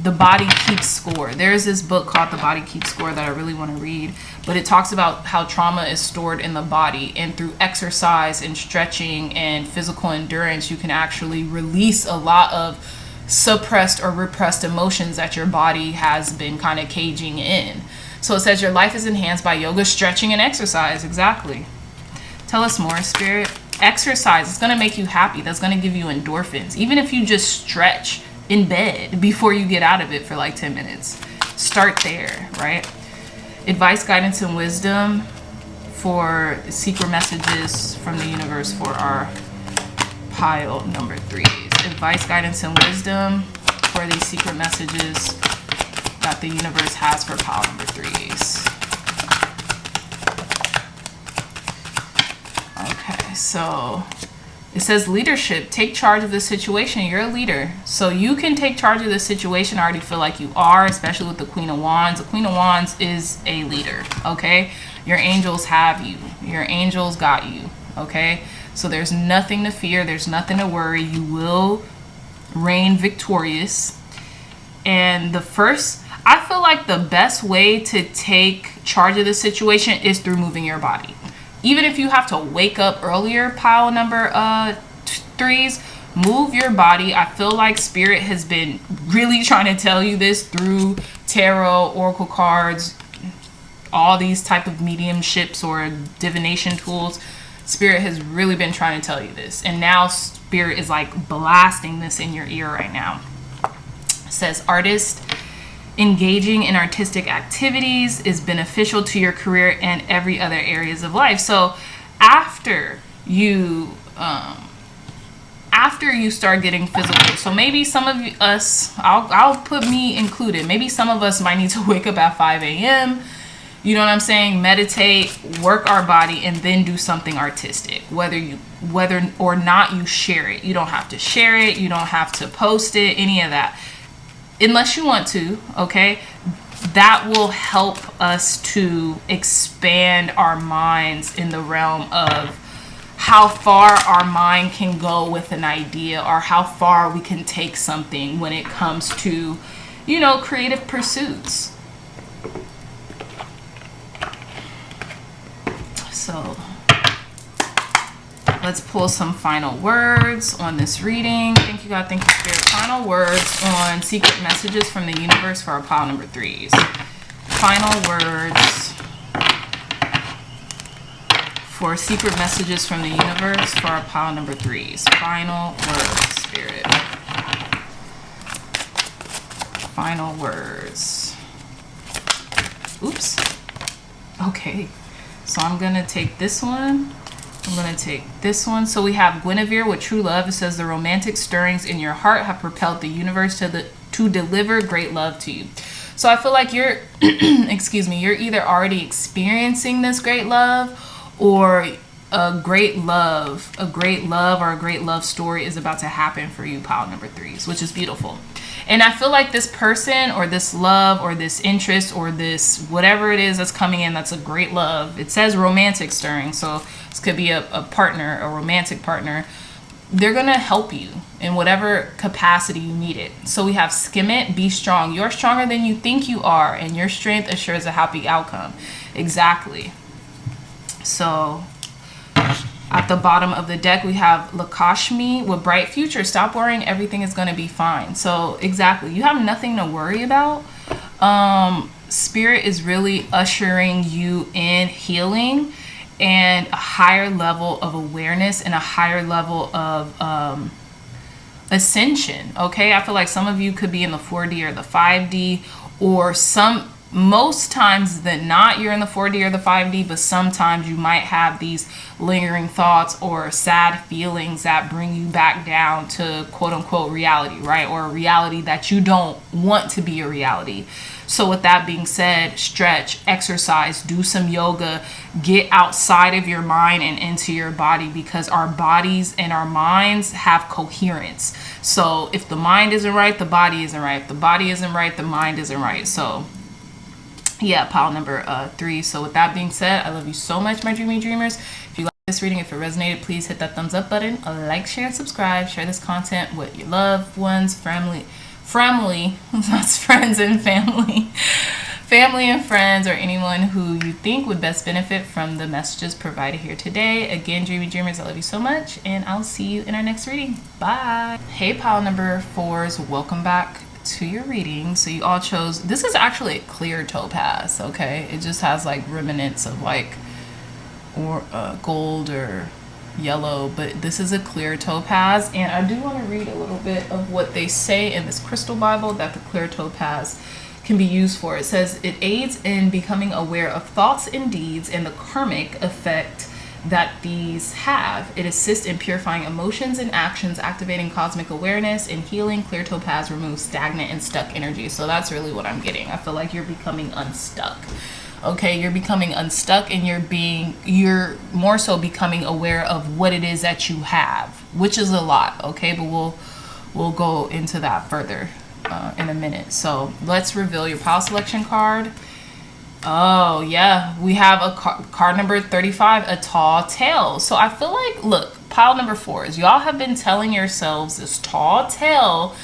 the body keeps score. There's this book called The Body Keeps Score that I really want to read, but it talks about how trauma is stored in the body, and through exercise and stretching and physical endurance, you can actually release a lot of suppressed or repressed emotions that your body has been kind of caging in. So it says your life is enhanced by yoga, stretching, and exercise. Exactly. Tell us more, Spirit. Exercise is going to make you happy. That's going to give you endorphins. Even if you just stretch in bed before you get out of it for like 10 minutes. Start there, right? Advice, guidance, and wisdom for secret messages from the universe for our pile number 3s. Advice, guidance, and wisdom for these secret messages that the universe has for pile number 3s. Okay, so It says leadership. Take charge of the situation. You're a leader. So you can take charge of the situation. I already feel like you are, especially with the Queen of Wands. The Queen of Wands is a leader, okay? Your angels have you. Your angels got you, okay? So there's nothing to fear. There's nothing to worry. You will reign victorious. And I feel like the best way to take charge of the situation is through moving your body. Even if you have to wake up earlier, pile number 3s, move your body. I feel like Spirit has been really trying to tell you this through tarot, oracle cards, all these type of mediumships or divination tools. Spirit has really been trying to tell you this. And now Spirit is like blasting this in your ear right now. It says, artist, engaging in artistic activities is beneficial to your career and every other areas of life. So after you start getting physical, so maybe some of us, I'll put me included, maybe some of us might need to wake up at 5 a.m. You know what I'm saying? Meditate, work our body, and then do something artistic. Whether or not you share it. You don't have to share it. You don't have to post it, any of that. Unless you want to, okay? That will help us to expand our minds in the realm of how far our mind can go with an idea, or how far we can take something when it comes to, you know, creative pursuits. So let's pull some final words on this reading. Thank you, God. Thank you, Spirit. Final words on secret messages from the universe for our pile number 3s. Final words for secret messages from the universe for our pile number 3s. Final words, Spirit. Final words. Oops. Okay. So I'm going to take this one. I'm going to take this one. So we have Guinevere with true love. It says the romantic stirrings in your heart have propelled the universe to deliver great love to you. So I feel like you're, excuse me, you're either already experiencing this great love, or a great love or a great love story is about to happen for you, pile number 3s, which is beautiful. And I feel like this person or this love or this interest or this whatever it is that's coming in, that's a great love. It says romantic stirring. So this could be a partner, a romantic partner. They're going to help you in whatever capacity you need it. So we have skim it, be strong. You're stronger than you think you are, and your strength assures a happy outcome. Exactly. So at the bottom of the deck, we have Lakshmi with bright future. Stop worrying. Everything is going to be fine. So exactly. You have nothing to worry about. Spirit is really ushering you in healing and a higher level of awareness and a higher level of ascension. Okay. I feel like some of you could be in the 4D or the 5D, or most times than not, you're in the 4D or the 5D, but sometimes you might have these lingering thoughts or sad feelings that bring you back down to quote unquote reality, right? Or a reality that you don't want to be a reality. So with that being said, stretch, exercise, do some yoga, get outside of your mind and into your body, because our bodies and our minds have coherence. So if the mind isn't right, the body isn't right. If the body isn't right, the mind isn't right. So yeah, pile number 3. So with that being said, I love you so much, my dreamy dreamers. If you like this reading, if it resonated, please hit that thumbs up button, like, share, and subscribe. Share this content with your loved ones, family, that's friends and family and friends, or anyone who you think would best benefit from the messages provided here today. Again, dreamy dreamers, I love you so much, and I'll see you in our next reading. Bye. Hey, pile number 4s, welcome back to your reading. So you all chose, this is actually a clear topaz, okay? It just has like remnants of like or gold or yellow, but this is a clear topaz. And I do want to read a little bit of what they say in this crystal Bible that the clear topaz can be used for. It says it aids in becoming aware of thoughts and deeds and the karmic effect that these have. It assists in purifying emotions and actions, activating cosmic awareness, and healing. Clear topaz removes stagnant and stuck energy. So that's really what I'm getting. I feel like you're becoming unstuck. Okay, you're becoming unstuck, and you're more so becoming aware of what it is that you have. which is a lot, okay? But we'll go into that further in a minute. So let's reveal your pile selection card. Oh yeah, we have a card number 35, a tall tale. So I feel like, look, pile number 4s, y'all have been telling yourselves this tall tale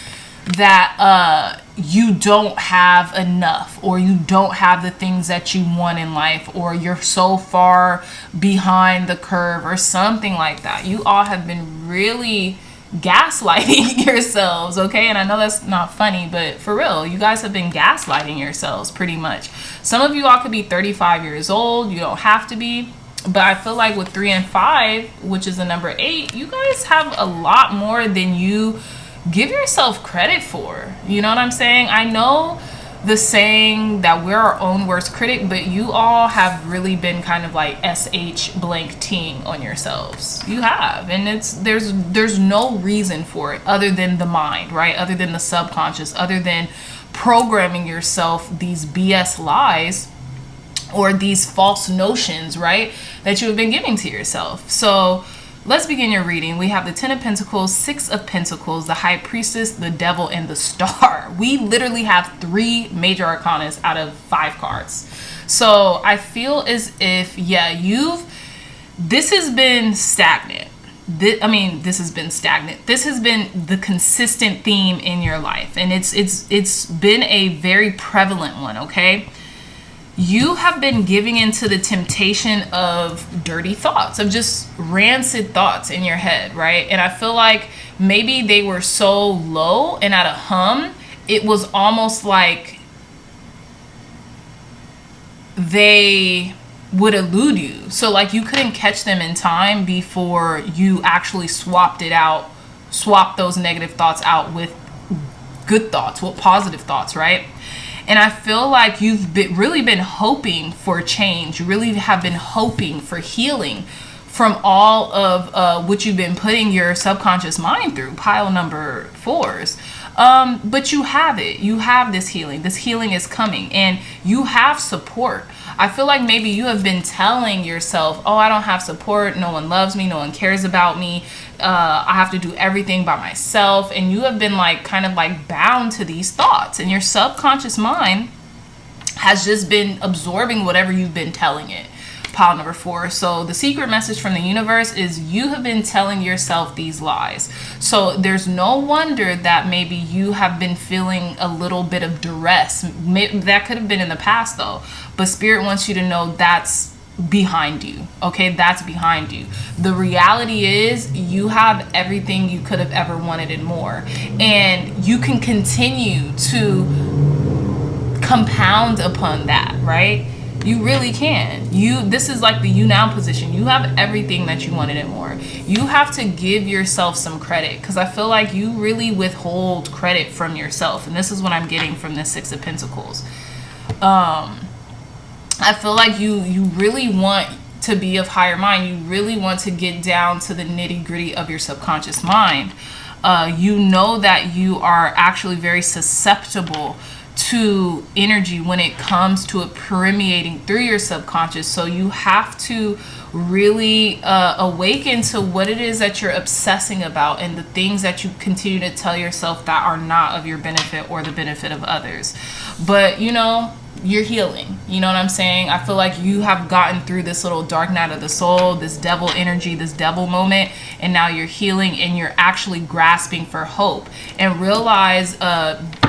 that you don't have enough, or you don't have the things that you want in life, or you're so far behind the curve or something like that. You all have been really gaslighting yourselves, okay? And I know that's not funny, but for real, you guys have been gaslighting yourselves pretty much. Some of you all could be 35 years old. You don't have to be. But I feel like with 3 and 5, which is the number 8, you guys have a lot more than you give yourself credit for. You know what I'm saying? I know the saying that we're our own worst critic, but you all have really been kind of like sh blank ting on yourselves. You have, and there's no reason for it other than the mind, right? Other than the subconscious, other than programming yourself these BS lies or these false notions, right, that you have been giving to yourself. So let's begin your reading. We have the 10 of Pentacles, 6 of Pentacles, the High Priestess, the Devil, and the Star. We literally have 3 major arcanas out of 5 cards. So I feel as if, yeah, this has been stagnant. This has been stagnant. This has been the consistent theme in your life. And it's been a very prevalent one, okay? You have been giving into the temptation of dirty thoughts, of just rancid thoughts in your head, right? And I feel like maybe they were so low and at a hum, it was almost like they would elude you. So like you couldn't catch them in time before you actually swapped those negative thoughts out with good thoughts, with positive thoughts, right? And I feel like you've really been hoping for change. You really have been hoping for healing from all of what you've been putting your subconscious mind through, pile number 4s. But you have it. You have this healing. This healing is coming, and you have support. I feel like maybe you have been telling yourself, oh, I don't have support. No one loves me. No one cares about me. I have to do everything by myself. And you have been like kind of like bound to these thoughts, and your subconscious mind has just been absorbing whatever you've been telling it. Pile number 4. So the secret message from the universe is you have been telling yourself these lies. So there's no wonder that maybe you have been feeling a little bit of duress. That could have been in the past though, but Spirit wants you to know that's behind you. Okay, that's behind you. The reality is you have everything you could have ever wanted and more, and you can continue to compound upon that, right? You really can. This is like the you now position. You have everything that you wanted and more. You have to give yourself some credit, because I feel like you really withhold credit from yourself. And this is what I'm getting from the 6 of Pentacles. I feel like you really want to be of higher mind. You really want to get down to the nitty gritty of your subconscious mind. You know that you are actually very susceptible to energy when it comes to it permeating through your subconscious. So you have to really awaken to what it is that you're obsessing about, and the things that you continue to tell yourself that are not of your benefit or the benefit of others. But you know, you're healing. You know what I'm saying? I feel like you have gotten through this little dark night of the soul, this devil energy, this devil moment, and now you're healing, and you're actually grasping for hope, and realize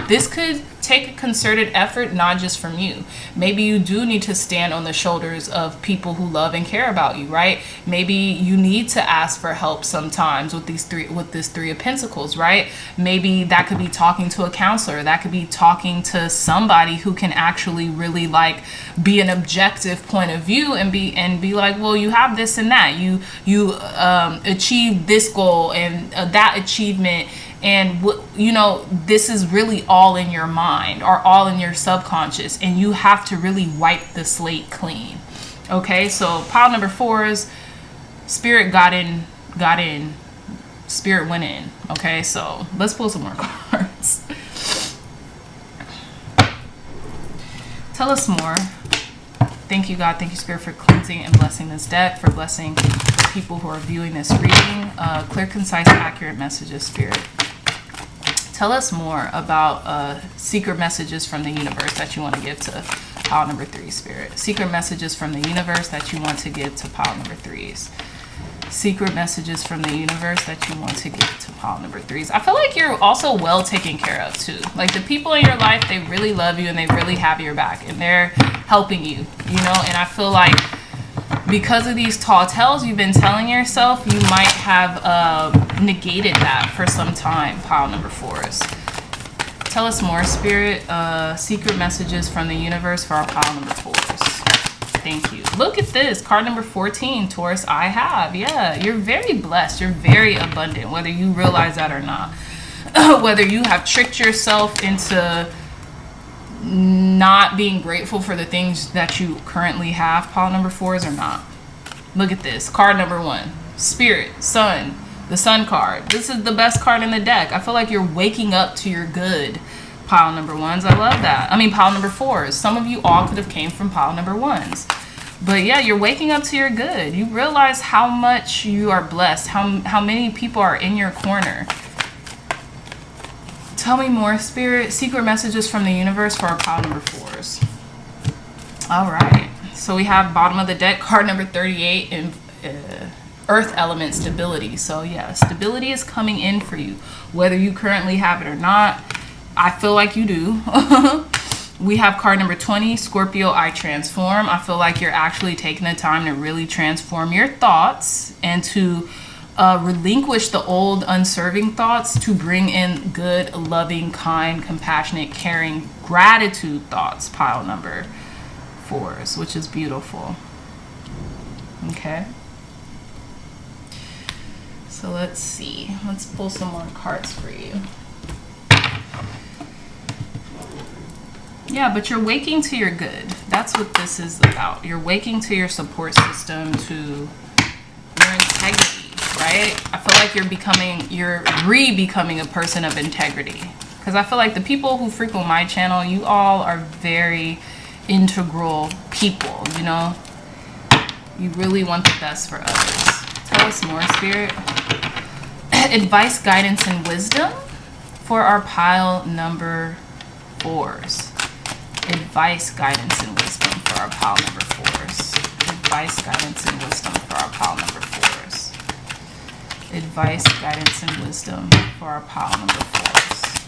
this could take a concerted effort, not just from you. Maybe you do need to stand on the shoulders of people who love and care about you, right? Maybe you need to ask for help sometimes with this 3 of Pentacles, right? Maybe that could be talking to a counselor. That could be talking to somebody who can actually really like be an objective point of view, and be like, well, you have this and that. You achieved this goal and that achievement. And you know, this is really all in your mind, or all in your subconscious, and you have to really wipe the slate clean. Okay, so pile number 4s, Spirit got in, Spirit went in. Okay, so let's pull some more cards. Tell us more. Thank you, God. Thank you, Spirit, for cleansing and blessing this deck, for blessing the people who are viewing this reading. Clear, concise, accurate messages, Spirit. Tell us more about secret messages from the universe that you want to give to pile number 3, Spirit. Secret messages from the universe that you want to give to pile number 3s. Secret messages from the universe that you want to give to pile number 3s. I feel like you're also well taken care of too. Like the people in your life, they really love you and they really have your back and they're helping you, you know? And I feel like because of these tall tales you've been telling yourself, you might have negated that for some time, pile number 4s. Tell us more, Spirit. Secret messages from the universe for our pile number 4s. Thank you. Look at this. Card number 14, Taurus, I have. Yeah, you're very blessed. You're very abundant, whether you realize that or not. Whether you have tricked yourself into not being grateful for the things that you currently have, pile number 4s, or not. Look at this. Card number 1, Spirit, Sun, the Sun card. This is the best card in the deck. I feel like you're waking up to your good, pile number 1s. I love that. I mean, pile number 4s. Some of you all could have came from pile number 1s. But yeah, you're waking up to your good. You realize how much you are blessed, how many people are in your corner. Tell me more, Spirit. Secret messages from the universe for our pile number 4s. All right. So we have bottom of the deck, card number 38, in earth element stability. So yeah, stability is coming in for you, whether you currently have it or not. I feel like you do. We have card number 20, Scorpio, I transform. I feel like you're actually taking the time to really transform your thoughts and to relinquish the old unserving thoughts to bring in good, loving, kind, compassionate, caring, gratitude thoughts, pile number 4s, which is beautiful. Okay. So let's see. Let's pull some more cards for you. Yeah, but you're waking to your good. That's what this is about. You're waking to your support system, to your integrity, right? I feel like you're re-becoming a person of integrity. Because I feel like the people who frequent my channel, you all are very integral people, you know? You really want the best for others. Tell us more, Spirit. Advice, guidance, and wisdom for our pile number 4s. Advice, guidance, and wisdom for our pile number 4s. Advice, guidance, and wisdom for our pile number 4s. Advice, guidance, and wisdom for our pile number 4s.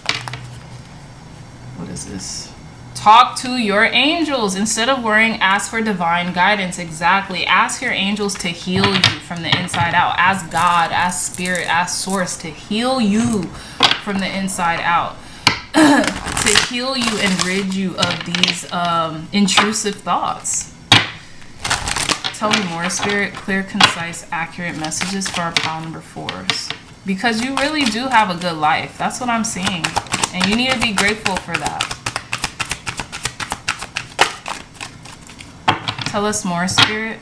What is this? Talk to your angels. Instead of worrying, ask for divine guidance. Exactly. Ask your angels to heal you from the inside out. Ask God, ask Spirit, ask Source to heal you from the inside out. To heal you and rid you of these intrusive thoughts. Tell me more, Spirit. Clear, concise, accurate messages for our pile number 4s. Because you really do have a good life. That's what I'm seeing. And you need to be grateful for that. Tell us more, Spirit.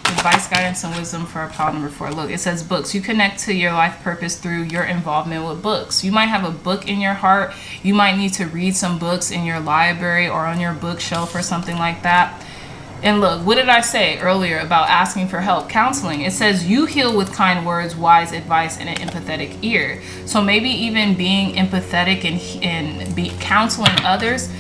Advice, guidance, and wisdom for our pile number 4. Look, it says books. You connect to your life purpose through your involvement with books. You might have a book in your heart. You might need to read some books in your library or on your bookshelf or something like that. And look, what did I say earlier about asking for help? Counseling. It says you heal with kind words, wise advice, and an empathetic ear. So maybe even being empathetic and be counseling others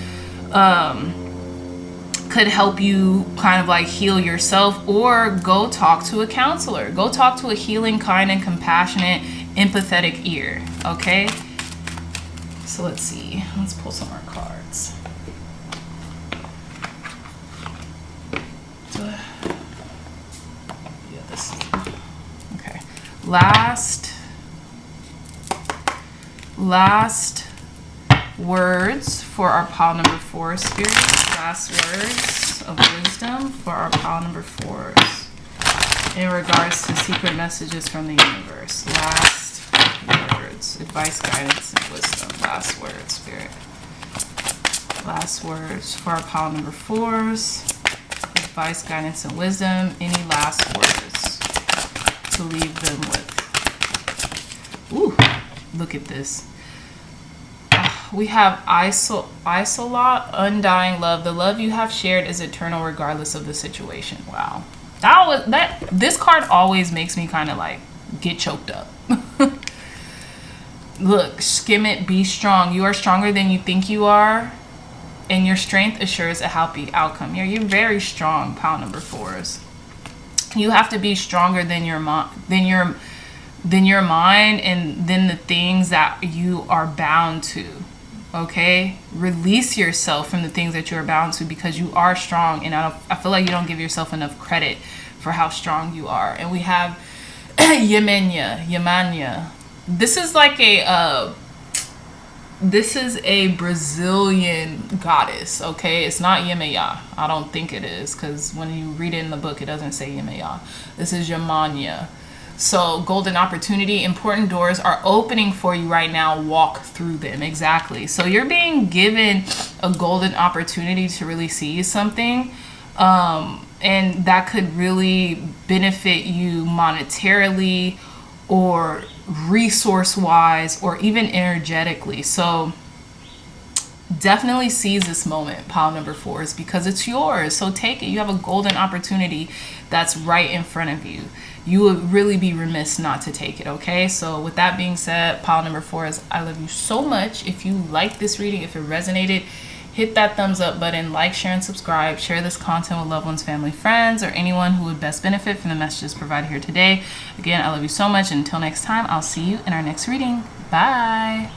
could help you kind of like heal yourself, or go talk to a counselor. Go talk to a healing, kind, and compassionate, empathetic ear. Okay? So let's see. Let's pull some more cards. Yeah, this is okay. Last words for our pile number 4, Spirit. Last words of wisdom for our pile number 4s in regards to secret messages from the universe. Last words. Advice, guidance, and wisdom. Last words, Spirit. Last words for our pile number 4s. Advice, guidance, and wisdom. Any last words to leave them with? Ooh, look at this. We have Isolot, undying love. The love you have shared is eternal regardless of the situation. Wow. This card always makes me kind of like get choked up. Look, skim it, be strong. You are stronger than you think you are, and your strength assures a happy outcome. You're very strong, pile number 4s. You have to be stronger than your mind and than the things that you are bound to. Okay, release yourself from the things that you are bound to, because you are strong, and I feel like you don't give yourself enough credit for how strong you are. And we have Yemanya. This is like this is a Brazilian goddess, okay? It's not Yemaya. I don't think it is, because when you read it in the book, it doesn't say Yemaya. This is Yemanya. So, golden opportunity, important doors are opening for you right now. Walk through them. Exactly. So, you're being given a golden opportunity to really seize something. And that could really benefit you monetarily or resource-wise or even energetically. So, definitely seize this moment, pile number 4s, because it's yours. So take it. You have a golden opportunity that's right in front of you. You would really be remiss not to take it, okay? So with that being said, pile number 4s, I love you so much. If you like this reading, if it resonated, hit that thumbs up button, like, share, and subscribe. Share this content with loved ones, family, friends, or anyone who would best benefit from the messages provided here today. Again, I love you so much. And until next time, I'll see you in our next reading. Bye.